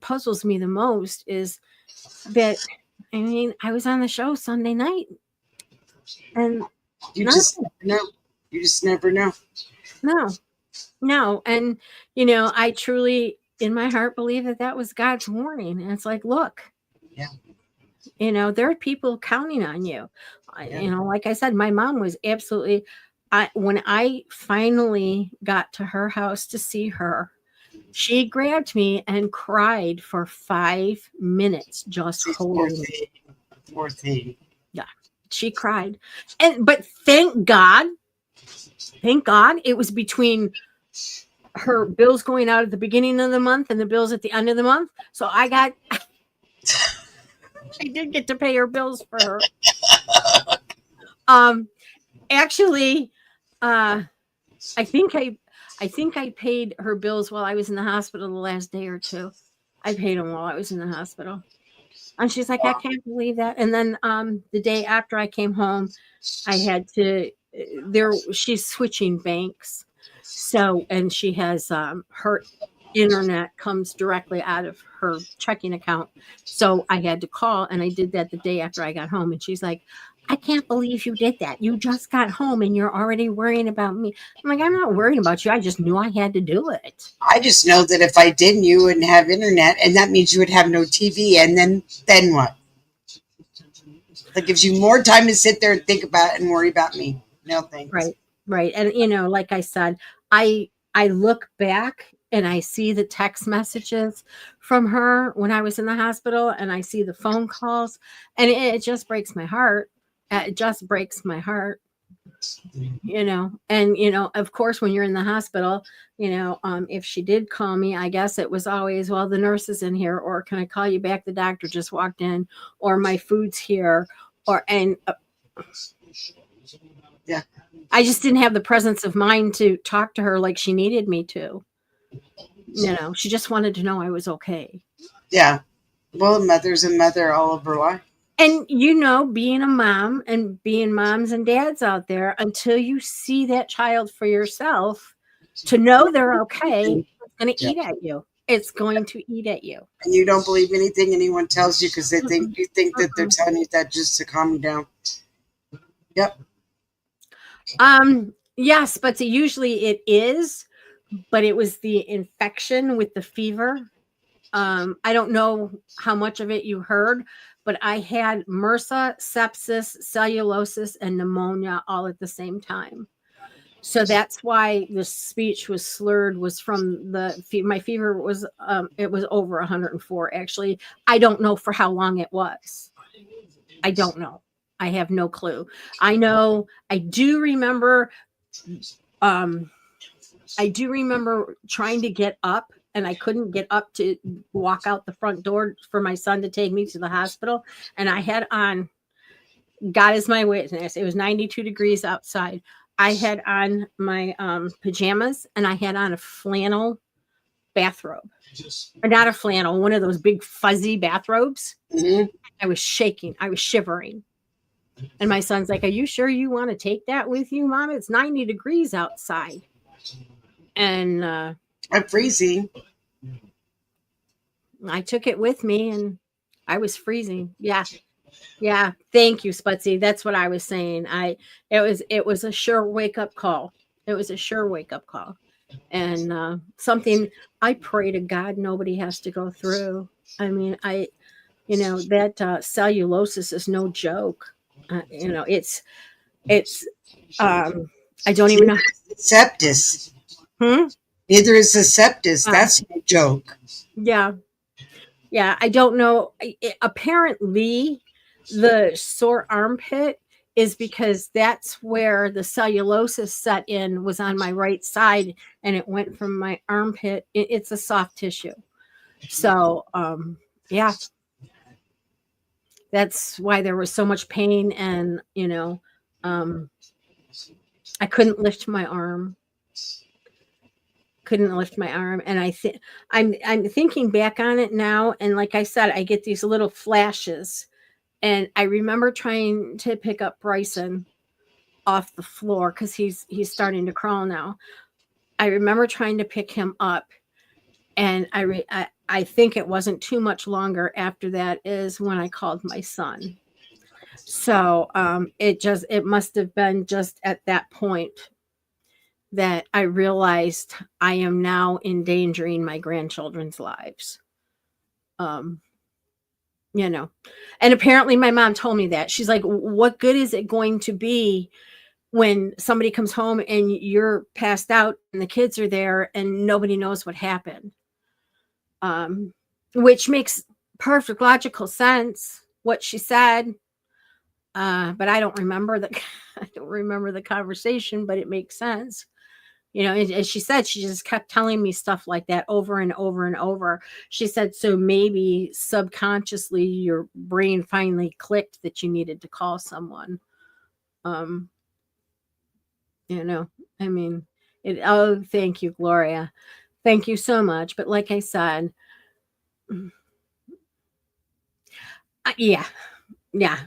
puzzles me the most is that, I was on the show Sunday night, and you just never know. No, and I truly, in my heart, believe that was God's warning, and it's like, look, there are people counting on you. Like I said, my mom was absolutely. When I finally got to her house to see her, she grabbed me and cried for 5 minutes, just holding me. Poor thing. Yeah, she cried, but thank God, it was between her bills going out at the beginning of the month and the bills at the end of the month. So I did get to pay her bills for her. Actually, I think I paid her bills while I was in the hospital the last day or two. I paid them while I was in the hospital. And she's like, I can't believe that. And then the day after I came home, I had to she's switching banks. So, and she has her internet comes directly out of her checking account. So I had to call, and I did that the day after I got home. And she's like, I can't believe you did that. You just got home and you're already worrying about me. I'm like, I'm not worrying about you. I just knew I had to do it. I just know that if I didn't, you wouldn't have internet, and that means you would have no TV. And then what? That gives you more time to sit there and think about it and worry about me. No thanks. Right. And like I said, I look back and I see the text messages from her when I was in the hospital, and I see the phone calls, and it just breaks my heart. It just breaks my heart. And of course, when you're in the hospital, if she did call me, I guess it was always, well, the nurse is in here, or can I call you back? The doctor just walked in, or my food's here, yeah. I just didn't have the presence of mind to talk to her like she needed me to. She just wanted to know I was okay. Yeah. Well, a mother's a mother all of her life. And, being a mom and being moms and dads out there, until you see that child for yourself, to know they're okay, it's going to eat at you. It's going to eat at you. And you don't believe anything anyone tells you because you think that they're telling you that just to calm you down. Yep. Yes, but usually it is, but it was the infection with the fever. I don't know how much of it you heard, but I had MRSA, sepsis, cellulosis, and pneumonia all at the same time. So that's why the speech was slurred, was from my fever was, it was over 104. Actually, I don't know for how long it was. I don't know. I have no clue. I do remember trying to get up, and I couldn't get up to walk out the front door for my son to take me to the hospital. And I had on, God is my witness, it was 92 degrees outside. I had on my pajamas, and I had on a flannel bathrobe. Or not a flannel, one of those big fuzzy bathrobes. Mm-hmm. I was shaking. I was shivering. And my son's like, are you sure you want to take that with you, Mom? It's 90 degrees outside. And I'm freezing. I took it with me, and I was freezing. Yeah. Thank you, Sputsy. That's what I was saying. It was a sure wake up call. It was a sure wake up call. And something I pray to God nobody has to go through. I mean, that cellulosis is no joke. It's I don't even know. Septis. Neither is the septis. That's no joke. Yeah. I don't know. Apparently, the sore armpit is because that's where the cellulosis set in, was on my right side, and it went from my armpit. It's a soft tissue. So, yeah. That's why there was so much pain, and I couldn't lift my arm. And I'm thinking back on it now, and like I said, I get these little flashes, and I remember trying to pick up Bryson off the floor because he's starting to crawl now. I remember trying to pick him up, and I think it wasn't too much longer after that is when I called my son. So it must have been just at that point that I realized I am now endangering my grandchildren's lives. And apparently my mom told me that. She's like, what good is it going to be when somebody comes home and you're passed out and the kids are there and nobody knows what happened? Which makes perfect logical sense, what she said. But I don't remember the conversation, but it makes sense. And she said she just kept telling me stuff like that over and over and over. She said, so maybe subconsciously your brain finally clicked that you needed to call someone. Um, you know, I mean, oh, thank you, Gloria. Thank you so much. But like I said, yeah, yeah.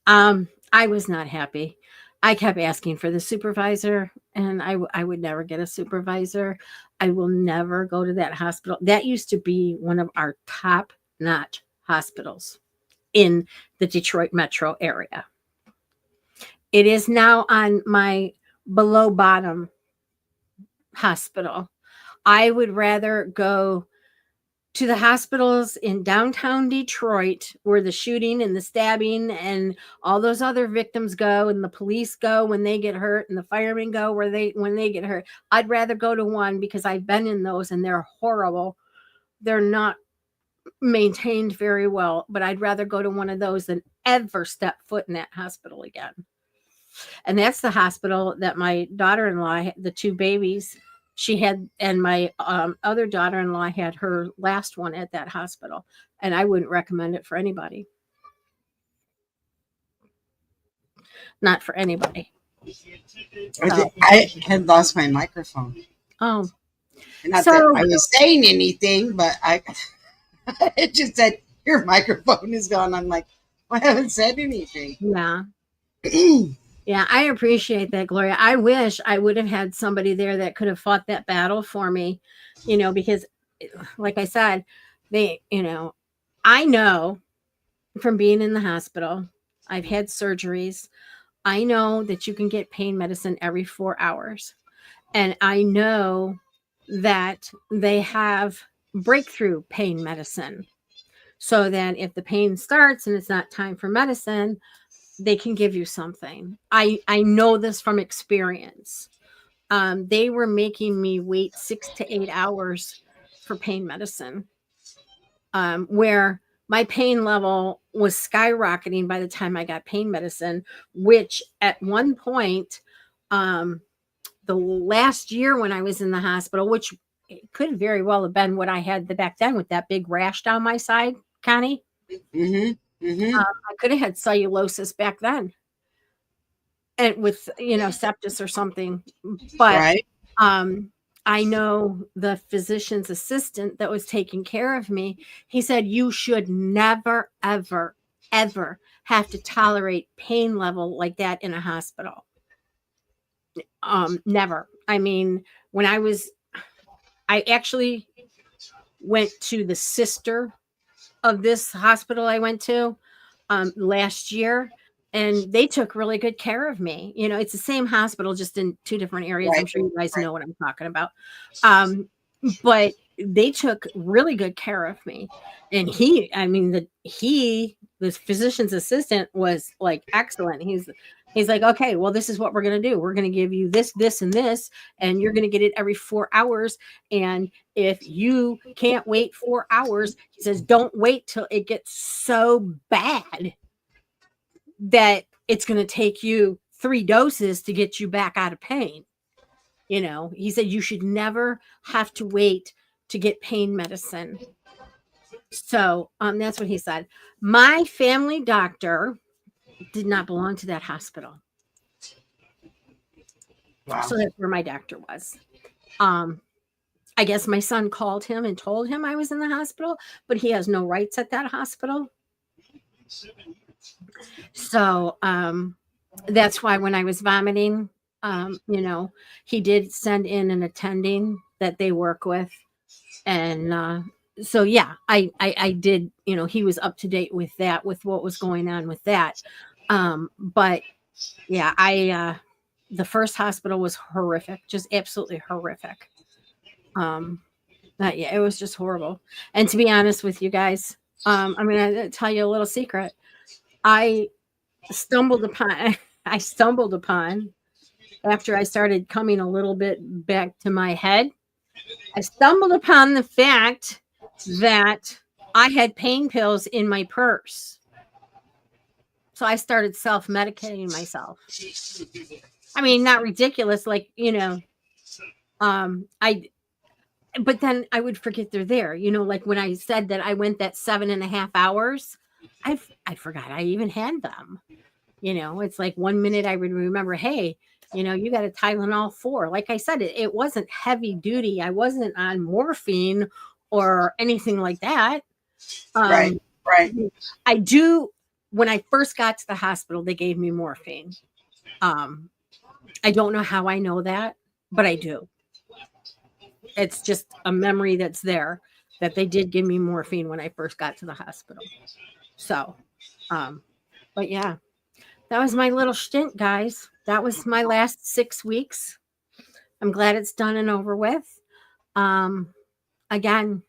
I was not happy. I kept asking for the supervisor, and I would never get a supervisor. I will never go to that hospital. That used to be one of our top notch hospitals in the Detroit metro area. It is now on my below bottom hospital. I would rather go to the hospitals in downtown Detroit where the shooting and the stabbing and all those other victims go, and the police go when they get hurt, and the firemen go when they get hurt. I'd rather go to one, because I've been in those and they're horrible. They're not maintained very well, but I'd rather go to one of those than ever step foot in that hospital again. And that's the hospital that my daughter-in-law, the two babies she had, and my other daughter-in-law had her last one at that hospital. And I wouldn't recommend it for anybody. Not for anybody. I had lost my microphone. Oh. Not that I was saying anything, but it just said, your microphone is gone. I'm like, well, I haven't said anything. Yeah. Yeah, I appreciate that, Gloria. I wish I would have had somebody there that could have fought that battle for me, because like I said, I know from being in the hospital, I've had surgeries. I know that you can get pain medicine every 4 hours. And I know that they have breakthrough pain medicine, so that if the pain starts and it's not time for medicine, they can give you something. I know this from experience. They were making me wait 6 to 8 hours for pain medicine, where my pain level was skyrocketing by the time I got pain medicine, which at one point, the last year when I was in the hospital, which it could very well have been what I had back then with that big rash down my side, Connie. Mm-hmm. Mm-hmm. I could have had cellulosis back then, and with sepsis or something. But right. I know the physician's assistant that was taking care of me. He said, you should never, ever, ever have to tolerate pain level like that in a hospital. Never. I mean, when I actually went to the sister of this hospital I went to last year, and they took really good care of me. It's the same hospital, just in two different areas. Right. I'm sure you guys know what I'm talking about. But they took really good care of me. And the physician's assistant was like excellent. He's like, okay, well, this is what we're going to do. We're going to give you this, this, and this, and you're going to get it every 4 hours. And if you can't wait 4 hours, he says, don't wait till it gets so bad that it's going to take you 3 doses to get you back out of pain. He said, you should never have to wait to get pain medicine. So that's what he said. My family doctor did not belong to that hospital. Wow. So that's where my doctor was. I guess my son called him and told him I was in the hospital, but he has no rights at that hospital. So that's why when I was vomiting, he did send in an attending that they work with. And so, yeah, I did, he was up to date with that, with what was going on with that. But yeah, the first hospital was horrific, just absolutely horrific. It was just horrible. And to be honest with you guys, I'm going to tell you a little secret. I stumbled upon after I started coming a little bit back to my head, I stumbled upon the fact that I had pain pills in my purse. So I started self-medicating myself. I mean, not ridiculous, like, I but then I would forget they're there. Like when I said that I went that 7.5 hours, I forgot I even had them. It's like 1 minute I would remember, hey, you got a Tylenol 4. Like I said, it wasn't heavy duty. I wasn't on morphine or anything like that. Right. Um, Right. I do. When I first got to the hospital, they gave me morphine. Um, I don't know how I know that, but I do. It's just a memory that's there that they did give me morphine when I first got to the hospital. So, um, but yeah, that was my little stint, guys. That was my last 6 weeks. I'm glad it's done and over with. Um, Again,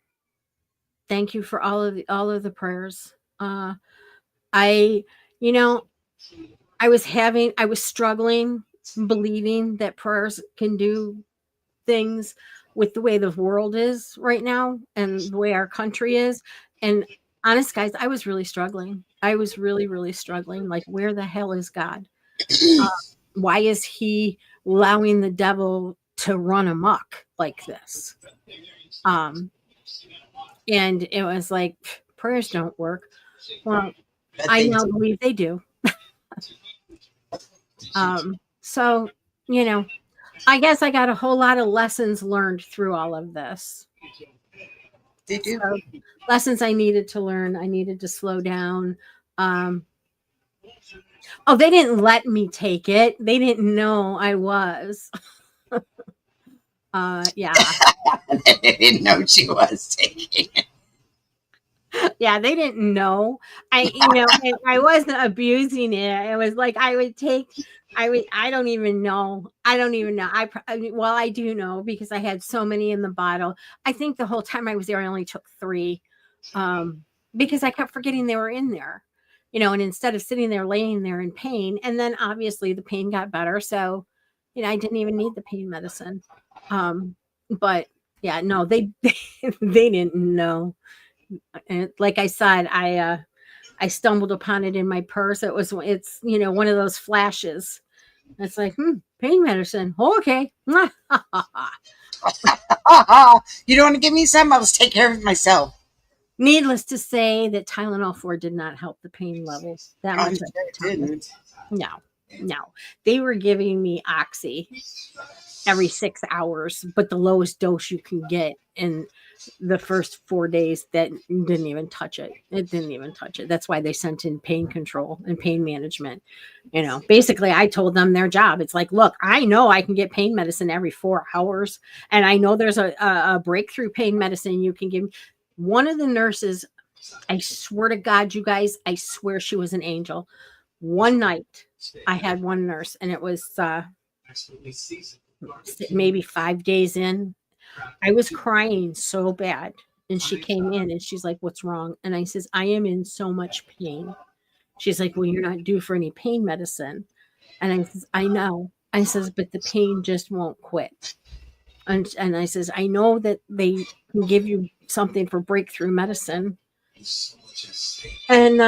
thank you for all of the prayers. I, you know, I was struggling believing that prayers can do things with the way the world is right now and the way our country is. And honest, guys, I was really struggling. I was really, really struggling. Like, where the hell is God? Uh, why is he allowing the devil to run amok like this? Um, and it was like, prayers don't work. Well, But I they now do. believe they do. So, you know, I guess I got a whole lot of lessons learned through all of this. They do. So, lessons I needed to learn. I needed to slow down. Um, oh, they didn't let me take it. They didn't know I was. Yeah. They didn't know she was taking it. Yeah, they didn't know. And I wasn't abusing it. It was like I don't even know. I don't even know. Well, I do know because I had so many in the bottle. I think the whole time I was there, I only took 3, because I kept forgetting they were in there. And instead of sitting there laying there in pain, and then obviously the pain got better. So, I didn't even need the pain medicine. But yeah, no, they didn't know. And like I said, I stumbled upon it in my purse. It's one of those flashes. It's like, pain medicine. Okay. You don't want to give me some? I'll just take care of it myself. Needless to say that Tylenol 4 did not help the pain levels that I'm much sure at the it time. didn't. No. They were giving me Oxy every 6 hours, but the lowest dose you can get in the first 4 days that didn't even touch it. It didn't even touch it. That's why they sent in pain control and pain management. Basically, I told them their job. It's like, look, I know I can get pain medicine every 4 hours, and I know there's a breakthrough pain medicine you can give me. One of the nurses, I swear to God, you guys, I swear she was an angel. One night, I had one nurse, and it was maybe 5 days in. I was crying so bad. And she came in and she's like, "What's wrong?" And I says, "I am in so much pain." She's like, "Well, you're not due for any pain medicine." And I says, "I know." I says, "But the pain just won't quit." And I says, "I know that they can give you something for breakthrough medicine." And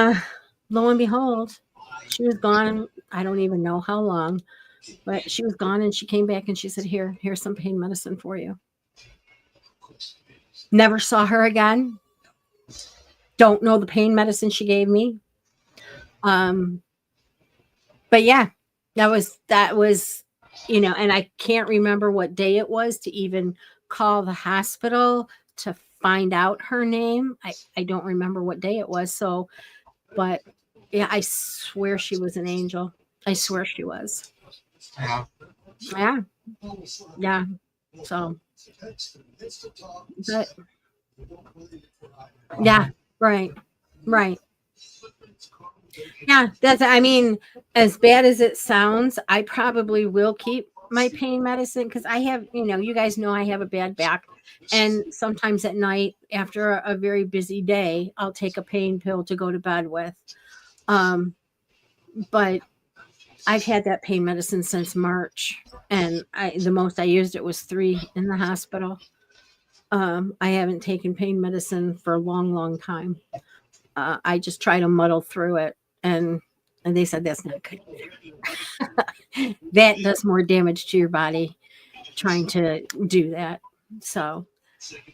lo and behold, she was gone. I don't even know how long, but she was gone and she came back and she said, here's some pain medicine for you. Never saw her again. Don't know the pain medicine she gave me. But yeah, that was, and I can't remember what day it was to even call the hospital to find out her name. I don't remember what day it was. So, but yeah, I swear she was an angel. I swear she was. Wow. Yeah. Yeah. So, but yeah, right. Right. Yeah, I mean, as bad as it sounds, I probably will keep my pain medicine because I have, you guys know I have a bad back. And sometimes at night, after a very busy day, I'll take a pain pill to go to bed with. Um, but I've had that pain medicine since March, and the most I used it was 3 in the hospital. I haven't taken pain medicine for a long, long time. I just try to muddle through it, and they said that's not good either. That does more damage to your body trying to do that. So,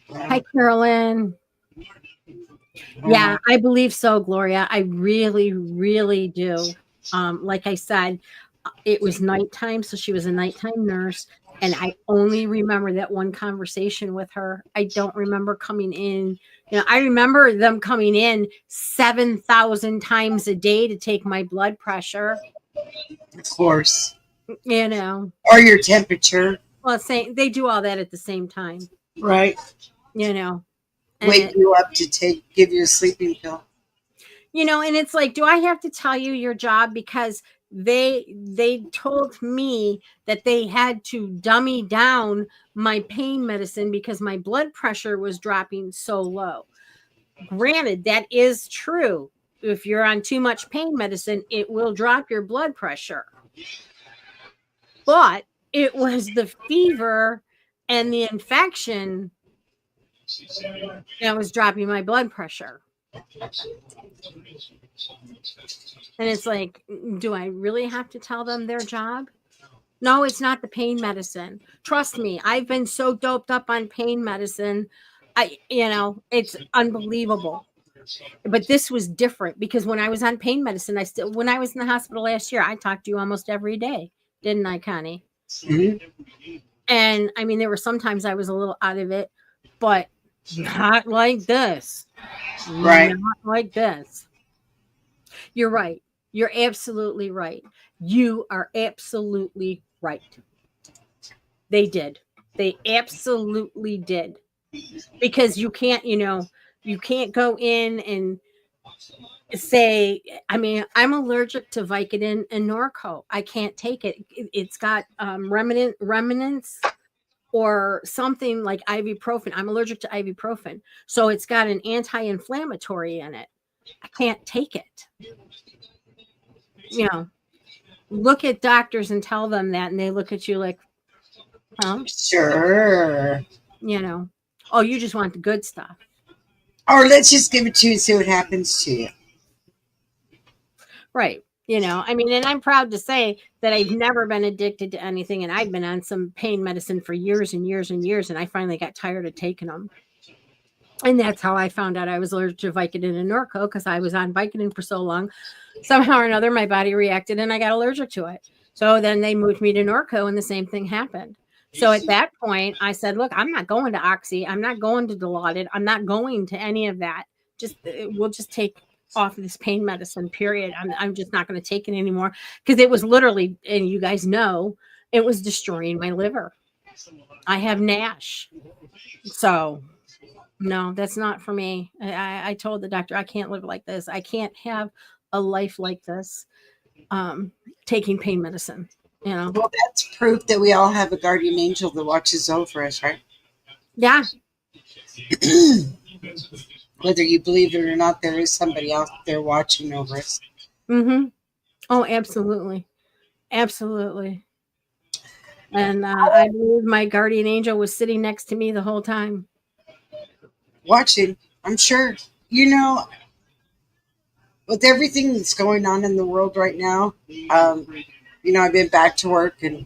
hi, Carolyn. Yeah, I believe so, Gloria. I really, really do. Like I said, it was nighttime, so she was a nighttime nurse, and I only remember that one conversation with her. I don't remember coming in. I remember them coming in 7,000 times a day to take my blood pressure. Of course. Or your temperature. Well, they do all that at the same time. Right. Wake you up to give you a sleeping pill. And it's like, do I have to tell you your job? Because they told me that they had to dummy down my pain medicine because my blood pressure was dropping so low. Granted, that is true. If you're on too much pain medicine, it will drop your blood pressure. But it was the fever and the infection that was dropping my blood pressure. And it's like, do I really have to tell them their job? No, it's not the pain medicine. Trust me, I've been so doped up on pain medicine. It's unbelievable. But this was different because when I was on pain medicine, when I was in the hospital last year, I talked to you almost every day, didn't I, Connie? Mm-hmm. And I mean, there were sometimes I was a little out of it, but not like this. Right. Not like this. You're right. You're absolutely right. You are absolutely right. They did. They absolutely did. Because you can't, you can't go in and say, I mean, I'm allergic to Vicodin and Norco. I can't take it. It's got remnants or something like ibuprofen. I'm allergic to ibuprofen. So it's got an anti-inflammatory in it. I can't take it. Look at doctors and tell them that, and they look at you like, oh, sure. Oh, you just want the good stuff. Or let's just give it to you and see what happens to you. Right. I mean, and I'm proud to say that I've never been addicted to anything, and I've been on some pain medicine for years and years and years, and I finally got tired of taking them. And that's how I found out I was allergic to Vicodin and Norco, because I was on Vicodin for so long. Somehow or another, my body reacted and I got allergic to it. So then they moved me to Norco and the same thing happened. So at that point, I said, look, I'm not going to Oxy. I'm not going to Dilaudid. I'm not going to any of that. We'll just take off this pain medicine, period. I'm just not going to take it anymore, because it was literally, and you guys know, it was destroying my liver. I have NASH. So no, that's not for me. I told the doctor, I can't live like this. I can't have a life like this, taking pain medicine. Well, that's proof that we all have a guardian angel that watches over us, right? Yeah. Whether you believe it or not, there is somebody out there watching over us. Mm-hmm. Oh, absolutely. Absolutely. And I believe my guardian angel was sitting next to me the whole time. Watching, I'm sure. With everything that's going on in the world right now, I've been back to work and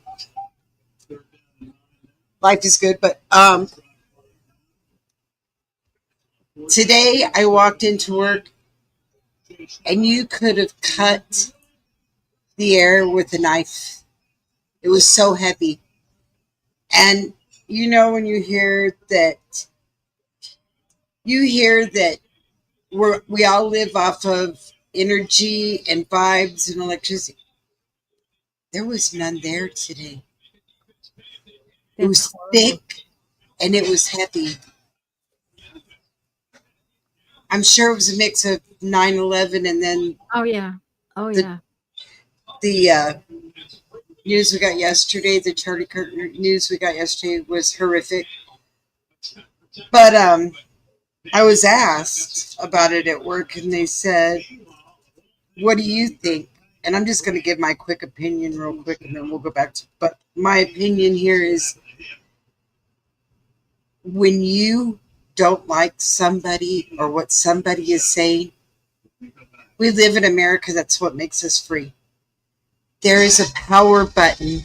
life is good. But today I walked into work and you could have cut the air with a knife. It was so heavy. And when you hear that we all live off of energy and vibes and electricity. There was none there today. It was thick and it was heavy. I'm sure it was a mix of 9/11 and then the news we got yesterday, the Charlie Kirk news we got yesterday was horrific. But I was asked about it at work, and they said, what do you think? And I'm just going to give my quick opinion real quick, and then we'll go back to, but my opinion here is, when you don't like somebody or what somebody is saying, we live in America. That's what makes us free. There is a power button.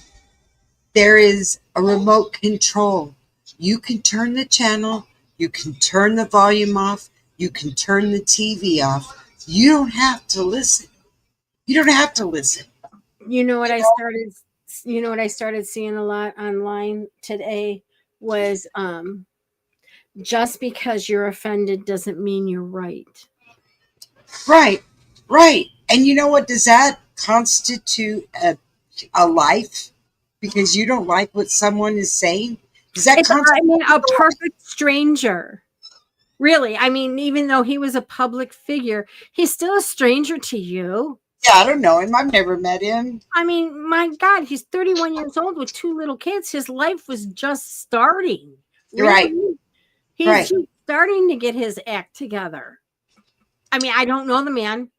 There is a a remote control. You can turn the channel, you can turn the volume off, you can turn the TV off. You don't have to listen. You don't have to listen. You know what You I know? started you know what I started seeing a lot online today was just because you're offended doesn't mean you're right. Right, right. And you know what? Does that constitute a life? Because you don't like what someone is saying? Does that It's I constitute mean a a life? perfect stranger. Really. I mean, even though he was a public figure, he's still a stranger to you. Yeah, I don't know him. I've never met him. I mean, my God, he's 31 years old with two little kids. His life was just starting. Right, Really? He's right. just starting to get his act together. I mean, I don't know the man.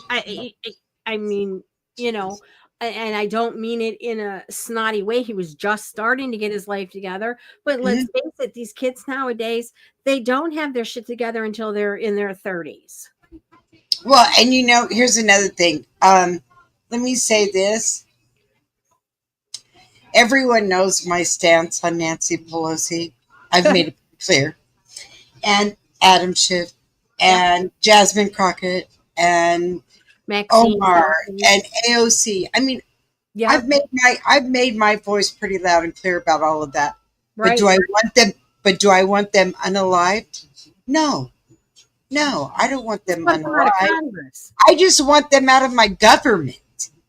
I mean, you know, and I don't mean it in a snotty way. He was just starting to get his life together. But let's Mhm. face it, these kids nowadays, they don't have their shit together until they're in their 30s. Well, and here's another thing. Let me say this. Everyone knows my stance on Nancy Pelosi. I've made it clear. And Adam Schiff Yep. and Jasmine Crockett and Maxine Omar Watson. and AOC. I mean, Yep. I've made my voice pretty loud and clear about all of that. But Right. do I want them do I want them unalived? No. No, I don't want Just them want them out of unalived. Congress. I just want them out of my government.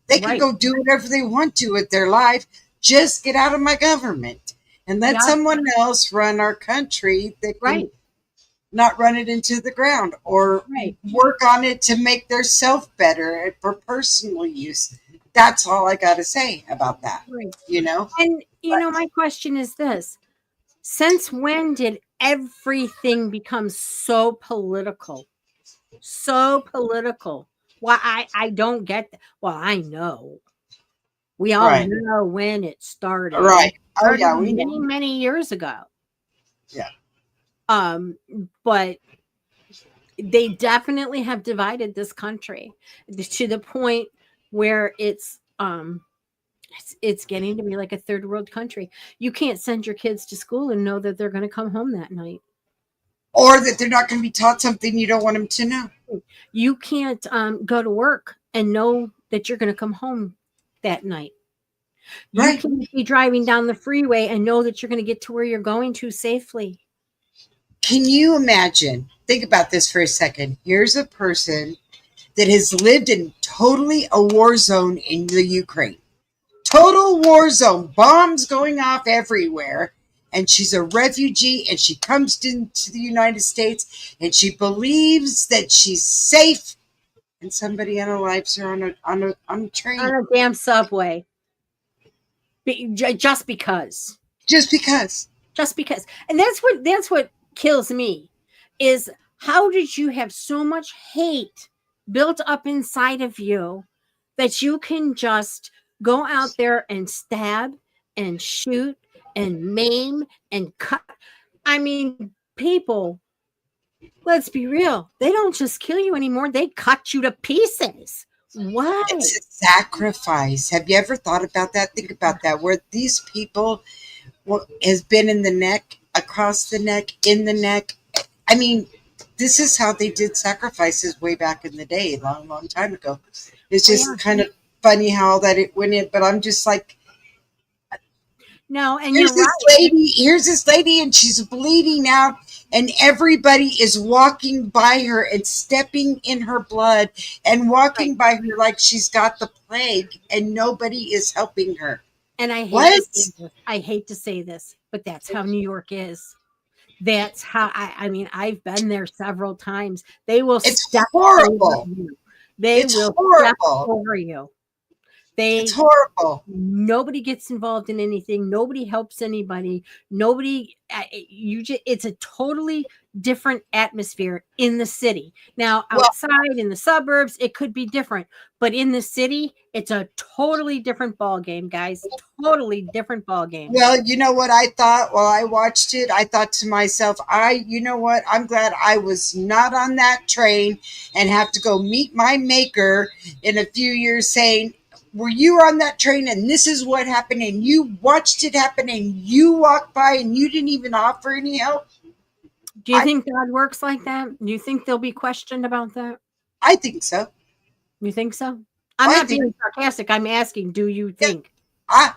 They can Right. go do whatever they want to with their life. Just get out of my government and let Yep. someone else run our country that can Right. not run it into the ground or Right. work on it to make their self better for personal use. That's all I got to say about that. Right. You know? And my question is this. Since when did everything become so political? So political. Well, I don't get that. Well, I know. We all Right. know when it started. It Right. Oh started yeah, we many, know. many years ago. Yeah. Um, but they definitely have divided this country to the point where it's getting to be like a third world country. You can't send your kids to school and know that they're going to come home that night. Or that they're not going to be taught something you don't want them to know. You can't go to work and know that you're going to come home that night. You Right. can't be driving down the freeway and know that you're going to get to where you're going to safely. Can you imagine? Think about this for a second. Here's a person that has lived in totally a war zone in the Ukraine. Total war zone, bombs going off everywhere. And she's a refugee and she comes into the United States and she believes that she's safe. And somebody unalives her on a train. On a damn subway. Just because. Just because. Just because. And that's what kills me is how did you have so much hate built up inside of you that you can just go out there and stab and shoot and maim and cut? I mean, people, let's be real, they don't just kill you anymore, they cut you to pieces. Why? It's a sacrifice. Have you ever thought about that? Think about that. Where these people has been in the neck, across the neck, in the neck. I mean, this is how they did sacrifices way back in the day, a long, long time ago. It's just kind of funny how that it went in, but I'm just like, no, and here's you're here's this lady, and she's bleeding out, and everybody is walking by her and stepping in her blood and walking by her like she's got the plague, and nobody is helping her. And I hate What? I hate to say this, but that's how New York is. That's how I mean, I've been there several times. They will It's step horrible. over you. They It's will step horrible. over you. They It's horrible. nobody gets involved in anything. Nobody helps anybody. Nobody it's a totally different atmosphere in the city. Now, Well, outside in the suburbs, it could be different, but in the city, it's a totally different ball game, guys. Totally different ball game. well, you know what I thought while I watched it? I thought to myself, you know what? I'm glad I was not on that train and have to go meet my maker in a few years saying, where you were on that train and this is what happened and you watched it happen and you walked by and you didn't even offer any help? Do you think God works like that? Do you think they'll be questioned about that? I think so. You think so? I'm not being sarcastic. I'm asking, do you think?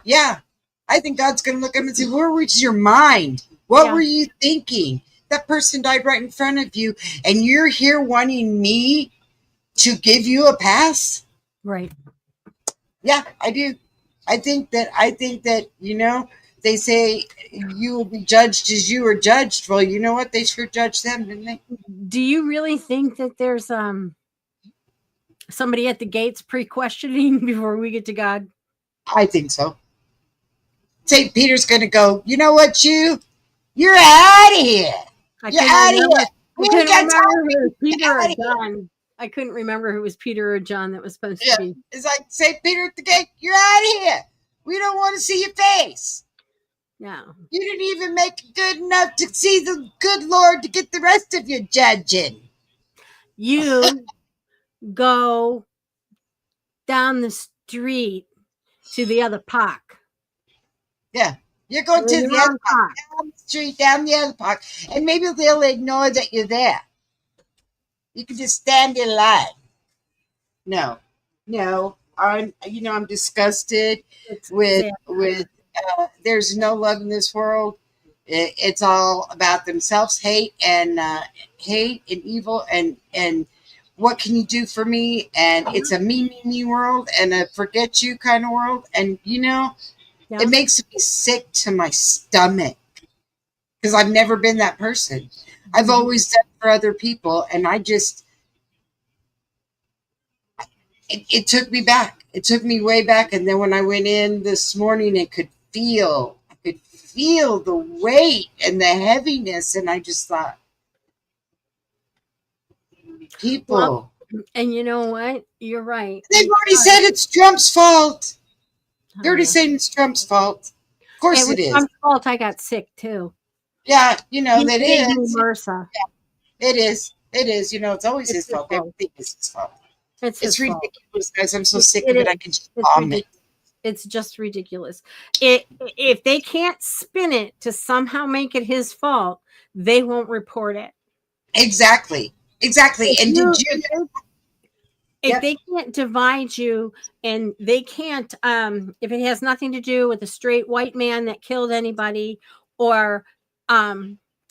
Yeah. I think God's going to look at him and say, where was your mind? What were you thinking? That person died right in front of you, and you're here wanting me to give you a pass? Right. Yeah, I do. I think that, they say you will be judged as you were judged. Well, you know what? They sure judged them, didn't they? Do you really think that there's somebody at the gates pre-questioning before we get to God? I think so. St. Peter's going to go, you know what, you're out of here. You're out of here. I couldn't remember who was Peter or John. I couldn't remember who was Peter or John that was supposed to be. It's like St. Peter at the gate, you're out of here. We don't want to see your face. No. You didn't even make it good enough to see the good Lord to get the rest of your judging. You go down the street to the other park. Yeah. You're going to the other park, down the street, down the other park, and maybe they'll ignore that you're there. You can just stand in line. No, I'm disgusted with there's no love in this world. It's all about themselves, hate and evil, and what can you do for me? And it's a me world and a forget you kind of world. And it makes me sick to my stomach because I've never been that person. I've always done for other people, and it took me back. It took me way back. And then when I went in this morning, I could feel the weight and the heaviness. And I just thought, people. Well, and you know what? You're right. They've already said it's Trump's fault. They're already saying it's Trump's fault. Of course it is. Trump's fault I got sick too. Yeah, that is. MRSA. Yeah, it is. It is. It's always his fault. Everything is his fault. It's ridiculous, guys. I'm so sick of it. I can just vomit. It's just ridiculous. If they can't spin it to somehow make it his fault, they won't report it. Exactly. And if they can't divide you, and they can't, if it has nothing to do with a straight white man that killed anybody, or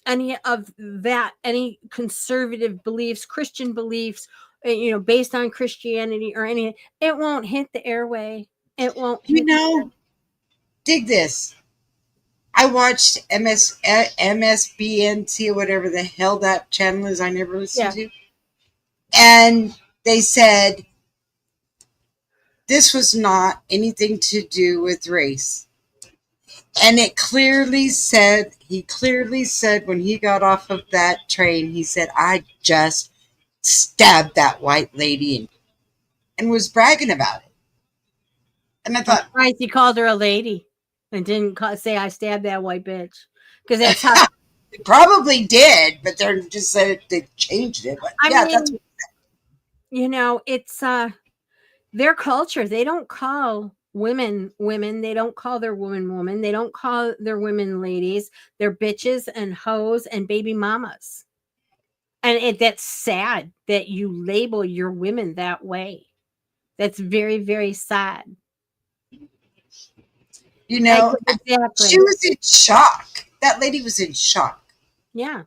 any of that, any conservative beliefs, Christian beliefs, based on Christianity or anything, it won't hit the airway. It won't. Dig this. I watched MSBNT or whatever the hell that channel is. I never listened to. And they said this was not anything to do with race. And he clearly said when he got off of that train, he said, I just stabbed that white lady and was bragging about it. And I thought, right, he called her a lady and didn't say I stabbed that white bitch, because that's how they probably did, but they're just said they changed it. But that's what it's their culture. They don't call women. They don't call their woman. They don't call their women ladies. They're bitches and hoes and baby mamas. And that's sad that you label your women that way. That's very, very sad. Exactly. She was in shock. That lady was in shock. Yeah.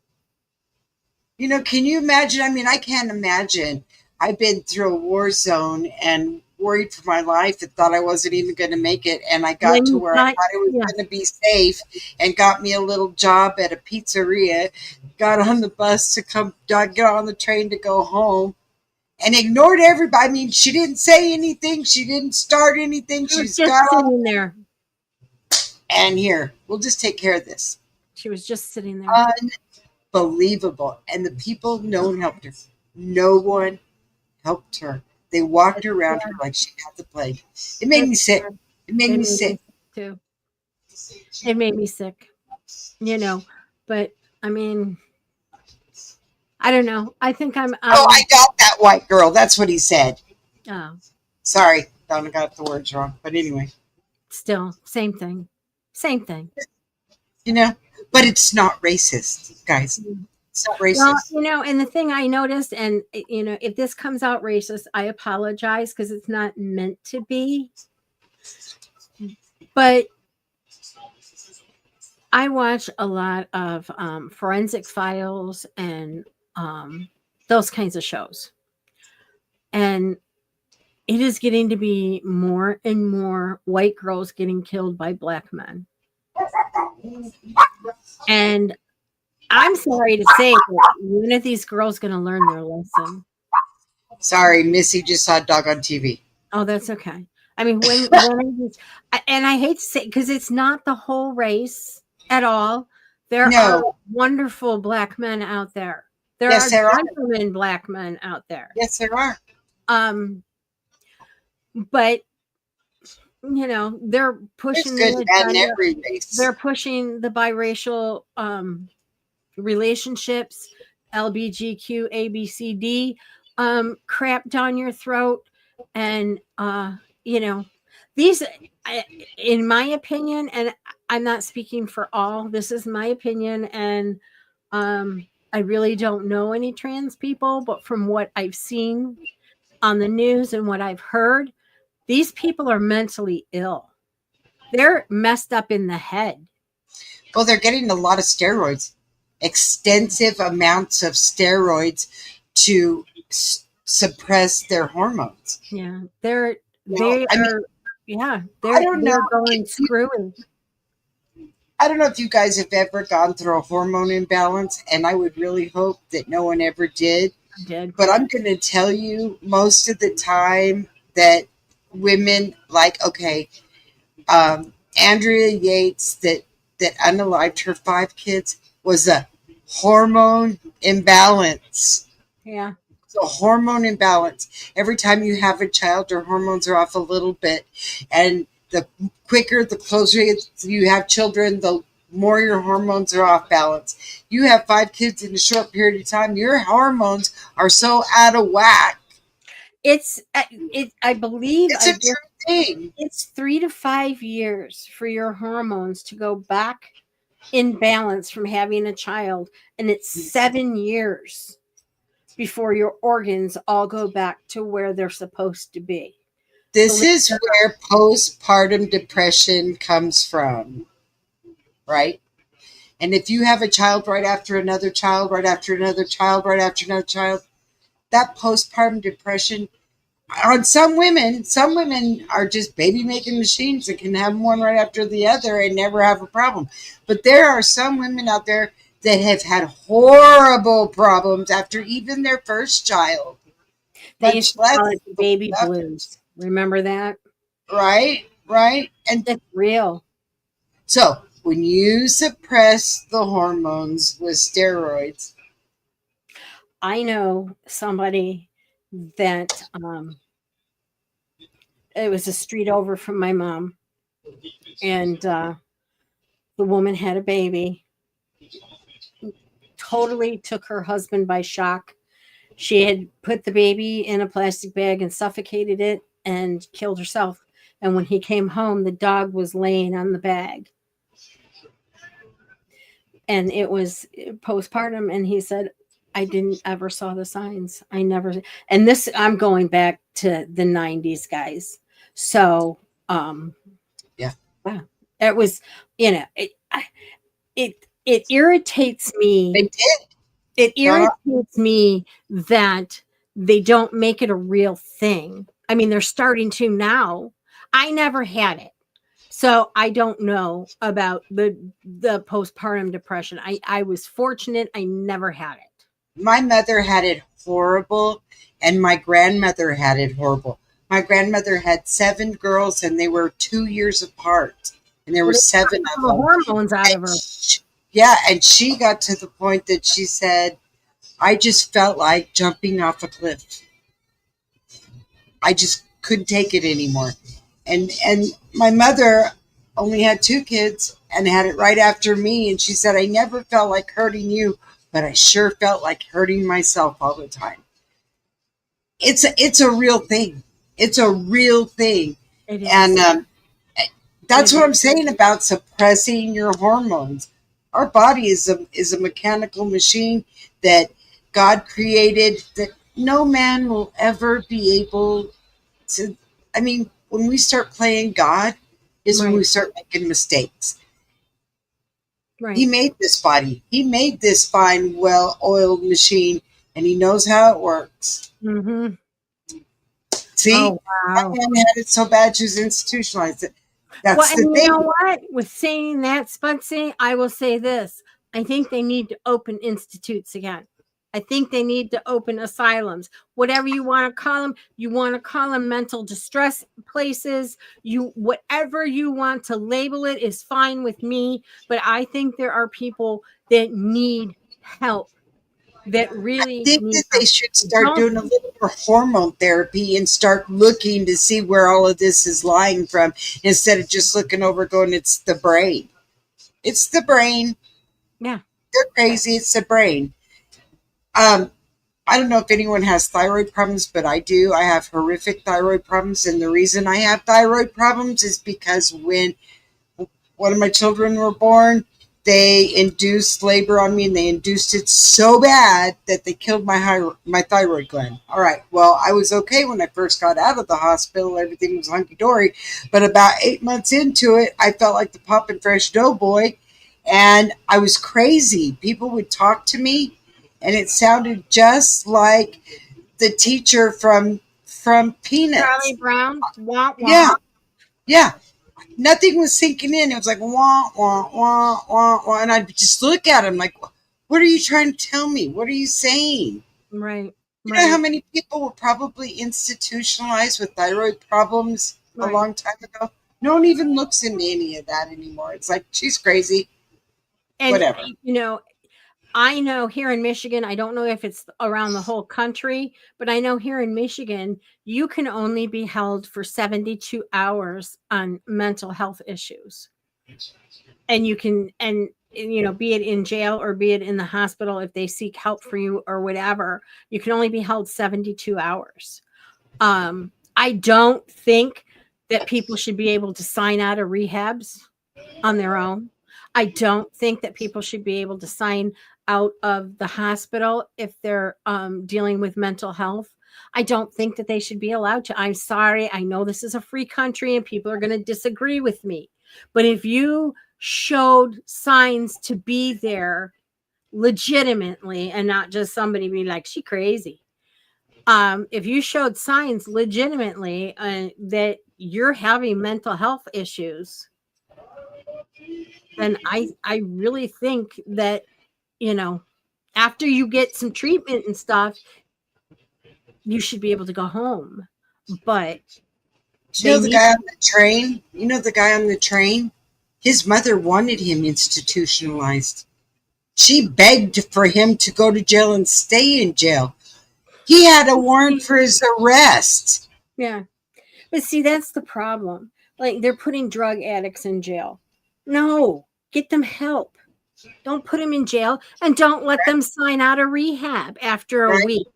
Can you imagine? I mean, I can't imagine. I've been through a war zone and worried for my life and thought I wasn't even going to make it. And I got to where I thought it was going to be safe and got me a little job at a pizzeria, got on the bus to get on the train to go home, and ignored everybody. I mean, she didn't say anything. She didn't start anything. She was just sitting there. And here, we'll just take care of this. She was just sitting there. Unbelievable. And the people, no one helped her. No one helped her. They walked around her like she had the plague. It made me sick. It made me sick too. It made me sick. But I mean, I don't know. I think I'm. I got that white girl. That's what he said. Oh. Sorry. Donna got the words wrong. But anyway, Still, same thing. Same thing. but it's not racist, guys. It's not Well, racist. and the thing I noticed, and if this comes out racist, I apologize because it's not meant to be. But I watch a lot of forensic files and those kinds of shows. And it is getting to be more and more white girls getting killed by black men. And I'm sorry to say, but when are these girls going to learn their lesson? Sorry, Missy just saw a dog on TV. Oh, that's okay. I mean, when are these, and I hate to say, because it's not the whole race at all. There are No. wonderful black men out there. Yes, there are. Gentlemen black men out there. Yes, there are. But they're pushing There's good the and bad in agenda. every race. They're pushing the biracial relationships, LBGQ, ABCD crap down your throat, and these, in my opinion, and I'm not speaking for all. This is my opinion, and I really don't know any trans people, but from what I've seen on the news and what I've heard, these people are mentally ill. They're messed up in the head. Well, they're getting a lot of steroids, extensive amounts of steroids to suppress their hormones. Yeah, they're don't know. going screwy. I don't know if you guys have ever gone through a hormone imbalance, and I would really hope that no one ever did. But I'm going to tell you, most of the time that women, like, okay, Andrea Yates, that unalived her 5 kids, was a hormone imbalance. Yeah. It's a hormone imbalance. Every time you have a child, your hormones are off a little bit. And the quicker, the closer you have children, the more your hormones are off balance. You have 5 kids in a short period of time, your hormones are so out of whack. I believe it's a true thing. It's 3 to 5 years for your hormones to go back in balance from having a child, and it's 7 years before your organs all go back to where they're supposed to be. This is where postpartum depression comes from, right? And if you have a child right after another child, right after another child, right after another child, that postpartum depression, on some women are just baby making machines that can have one right after the other and never have a problem. But there are some women out there that have had horrible problems after even their first child. They used to call it the baby blues. Remember that? Right. And it's real. So when you suppress the hormones with steroids, I know somebody that it was a street over from my mom, and the woman had a baby. Totally took her husband by shock. She had put the baby in a plastic bag and suffocated it and killed herself. And when he came home, the dog was laying on the bag. And it was postpartum. And he said, I didn't ever saw the signs. I never. And this, I'm going back to the 90s, guys. So, yeah, it was, it irritates me. They did. It irritates me that they don't make it a real thing. I mean, they're starting to now. I never had it, so I don't know about the postpartum depression. I was fortunate. I never had it. My mother had it horrible, and my grandmother had it horrible. My grandmother had 7 girls, and they were 2 years apart, and there were 7 of them. Hormones out of her. Yeah, and she got to the point that she said, I just felt like jumping off a cliff. I just couldn't take it anymore. And my mother only had 2 kids and had it right after me. And she said, I never felt like hurting you, but I sure felt like hurting myself all the time. It's a real thing. It's a real thing. It is. And that's It what is. I'm saying about suppressing your hormones. Our body is a mechanical machine that God created that no man will ever be able to. I mean, when we start playing God, is when we Right. start making mistakes. He Right. made this body. He made this fine, well-oiled machine, and he knows how it works. Mm-hmm. See, Oh, my wow. mom had it so bad she was institutionalized. Well, That's and the you know thing. what? With saying that, Spunsy, I will say this. I think they need to open institutes again. I think they need to open asylums, whatever you want to call them. You want to call them mental distress places. You, whatever you want to label it is fine with me. But I think there are people that need help, that I really think need that they help. should start Don't, doing a little more hormone therapy and start looking to see where all of this is lying from instead of just looking over going, it's the brain. It's the brain. yeah, They're crazy. It's the brain. Um, I don't know if anyone has thyroid problems, but I do. I have horrific thyroid problems. And the reason I have thyroid problems is because when one of my children were born, they induced labor on me, and they induced it so bad that they killed my thyroid gland. All right. Well, I was okay when I first got out of the hospital. Everything was hunky dory. But about 8 months into it, I felt like the poppin' fresh doughboy, and I was crazy. People would talk to me, and it sounded just like the teacher from Charlie Peanuts. Brown, wah Yeah, wah. yeah. Nothing was sinking in. It was like wah wah wah wah wah, and I'd just look at him like, "What are you trying to tell me? What are you saying?" Right, You know how right, many people were probably institutionalized with thyroid problems a right. long time ago? No one even looks into any of that anymore. It's like she's crazy. And Whatever. you know, I know here in Michigan, I don't know if it's around the whole country, but I know here in Michigan, you can only be held for 72 hours on mental health issues. And you can, and, you know, be it in jail or be it in the hospital, if they seek help for you or whatever, you can only be held 72 hours. I don't think that people should be able to sign out of rehabs on their own. I don't think that people should be able to sign out of the hospital if they're dealing with mental health. I don't think that they should be allowed to. I'm sorry. I know this is a free country and people are going to disagree with me. But if you showed signs to be there legitimately and not just somebody be like, she crazy. If you showed signs legitimately that you're having mental health issues, then I really think that, you know, after you get some treatment and stuff, you should be able to go home. But Do you they know the need guy on the train? You know the guy on the train? His mother wanted him institutionalized. She begged for him to go to jail and stay in jail. He had a warrant to, for his arrest. yeah. But see, that's the problem. Like they're putting drug addicts in jail. No, get them help. Don't put them in jail and don't let them sign out of rehab after a Right, week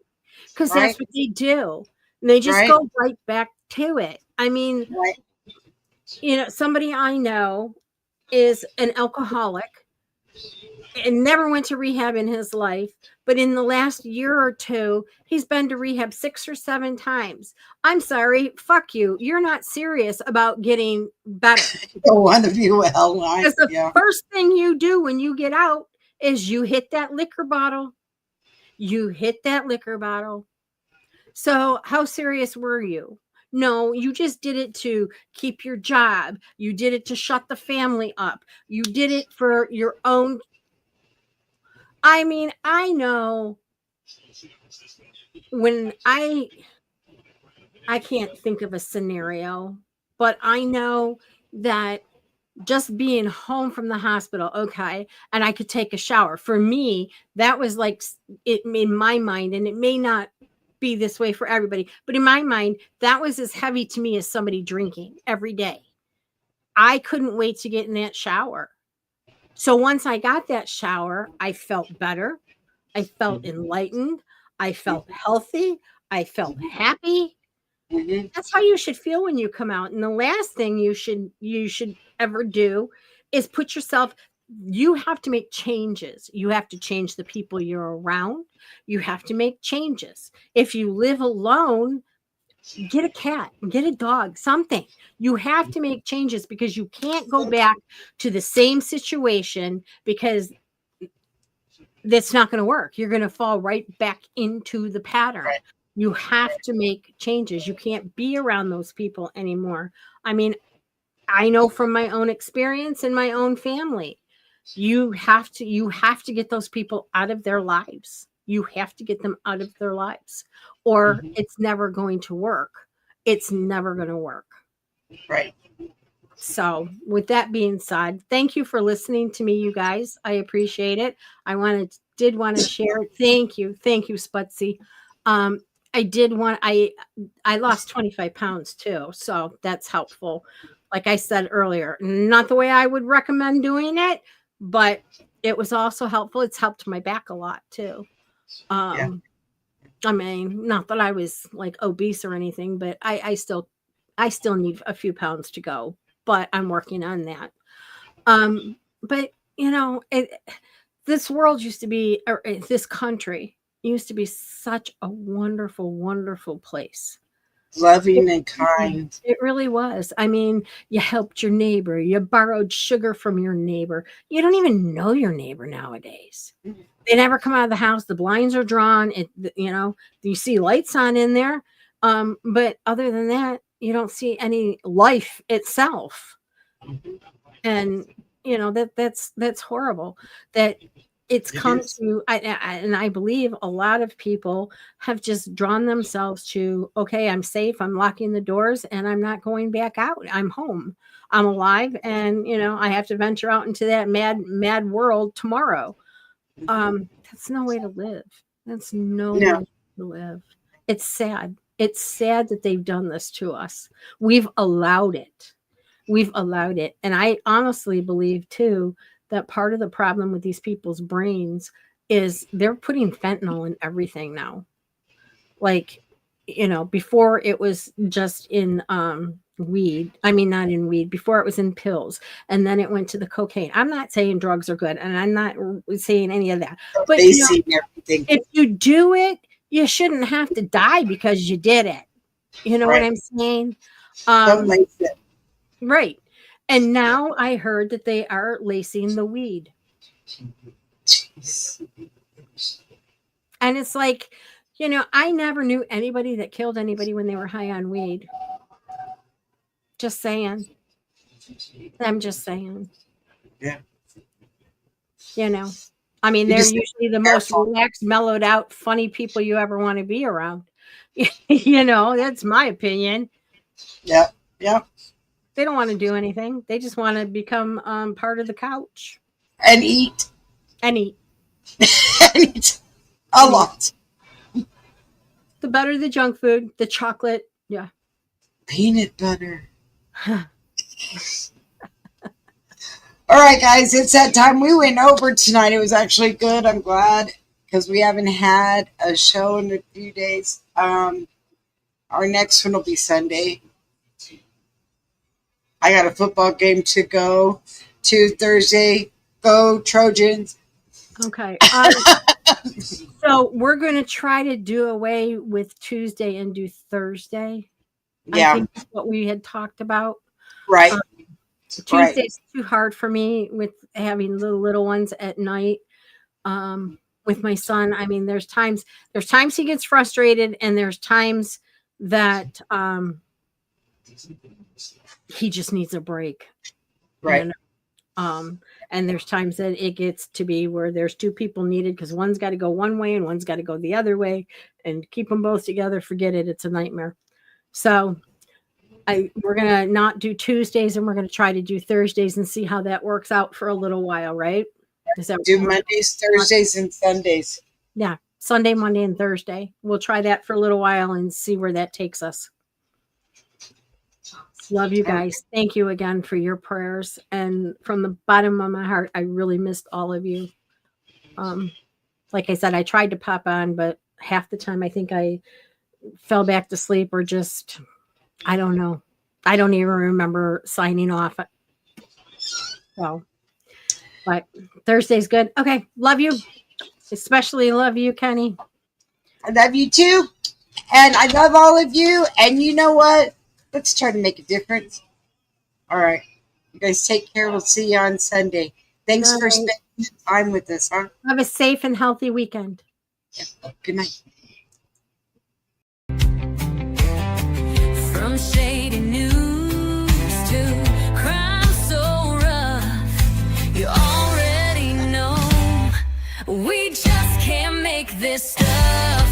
because right, that's what they do. And they just right, go right back to it. I mean, right. you know, somebody I know is an alcoholic and never went to rehab in his life. But in the last year or two, he's been to rehab 6 or 7 times. I'm sorry, fuck you. You're not serious about getting better. Oh, one of you will. Because the Yeah. first thing you do when you get out is you hit that liquor bottle. You hit that liquor bottle. So, how serious were you? No, you just did it to keep your job. You did it to shut the family up. You did it for your own. I mean, I know when I can't think of a scenario, but I know that just being home from the hospital, okay, and I could take a shower. For me, that was like it in my mind, and it may not be this way for everybody, but in my mind, that was as heavy to me as somebody drinking every day. I couldn't wait to get in that shower. So once I got that shower, I felt better. I felt enlightened. I felt healthy. I felt happy. Mhm. That's how you should feel when you come out. And the last thing you should ever do is put yourself, you have to make changes. You have to change the people you're around. You have to make changes. If you live alone, get a cat, get a dog, something. You have to make changes because you can't go back to the same situation, because that's not going to work. You're going to fall right back into the pattern. Right. You have to make changes. You can't be around those people anymore. I mean, I know from my own experience in my own family, you have to get those people out of their lives. You have to get them out of their lives, or Mhm. it's never going to work. It's never going to work. Right. So, with that being said, thank you for listening to me, you guys. I appreciate it. Did want to share. Thank you, Sputsy. Um, I lost 25 pounds too, so that's helpful. Like I said earlier, not the way I would recommend doing it, but it was also helpful. It's helped my back a lot too. Yeah. Um, I mean, not that I was like obese or anything, but I still need a few pounds to go, but I'm working on that. But this world used to be, or this country used to be such a wonderful, wonderful place. It Loving and really, kind. it really was. I mean, you helped your neighbor, you borrowed sugar from your neighbor. You don't even know your neighbor nowadays. They never come out of the house. The blinds are drawn. You see lights on in there. But other than that, you don't see any life itself. Mhm. And that's horrible. That it's It come is. to, and I believe a lot of people have just drawn themselves to, okay, I'm safe. I'm locking the doors, and I'm not going back out. I'm home. I'm alive, and I have to venture out into that mad, mad world tomorrow. That's no way to live. That's no No. way to live. It's sad. It's sad that they've done this to us. We've allowed it. We've allowed it. And I honestly believe too that part of the problem with these people's brains is they're putting fentanyl in everything now. Like, before it was just in weed. I mean, not in weed, before it was in pills, and then it went to the cocaine. I'm not saying drugs are good, and I'm not saying any of that. But Facing everything. if you do it, you shouldn't have to die because you did it. You know what Right. I'm saying? Don't Um, lace it. right. And now I heard that they are lacing the weed. Jeez. And it's like, I never knew anybody that killed anybody when they were high on weed. Just saying. I'm just saying. Yeah. You know, I mean, You they're just be usually the most careful. relaxed, mellowed out, funny people you ever want to be around. That's my opinion. Yep. Yep. They don't want to do anything. They just want to become part of the couch And eat. and eat And eat a and eat. lot. The better the junk food, the chocolate. Yeah. Peanut butter. All right, guys, it's that time. We went over tonight. It was actually good. I'm glad because we haven't had a show in a few days. Our next one will be Sunday. I got a football game to go to Thursday. Go Trojans. Okay. So we're going to try to do away with Tuesday and do Thursday. I Yeah, think that's what we had talked about. right, Um, right. Tuesday's too hard for me with having the little ones at night. With my son, I mean, there's times he gets frustrated, and there's times that he just needs a break. You Right. know, and there's times that it gets to be where there's two people needed because one's got to go one way and one's got to go the other way, and keep them both together. Forget it; it's a nightmare. So we're gonna not do Tuesdays, and we're gonna try to do Thursdays and see how that works out for a little while, right? Is that Do Mondays, Thursdays, and Sundays. yeah, Sunday, Monday, and Thursday. We'll try that for a little while and see where that takes us. Love you Okay. guys. Thank you again for your prayers. And from the bottom of my heart, I really missed all of you. Um, like I said, I tried to pop on, but half the time I think I fell back to sleep or just, I don't know. I don't even remember signing off. So, but Thursday's good. Okay. Love you. Especially love you, Kenny. I love you too. And I love all of you. And you know what? Let's try to make a difference. All right. You guys take care. We'll see you on Sunday. Thanks for spending time with us, huh? Have a safe and healthy weekend. Yeah. Good night. From shady news to crime so rough, you already know we just can't make this stuff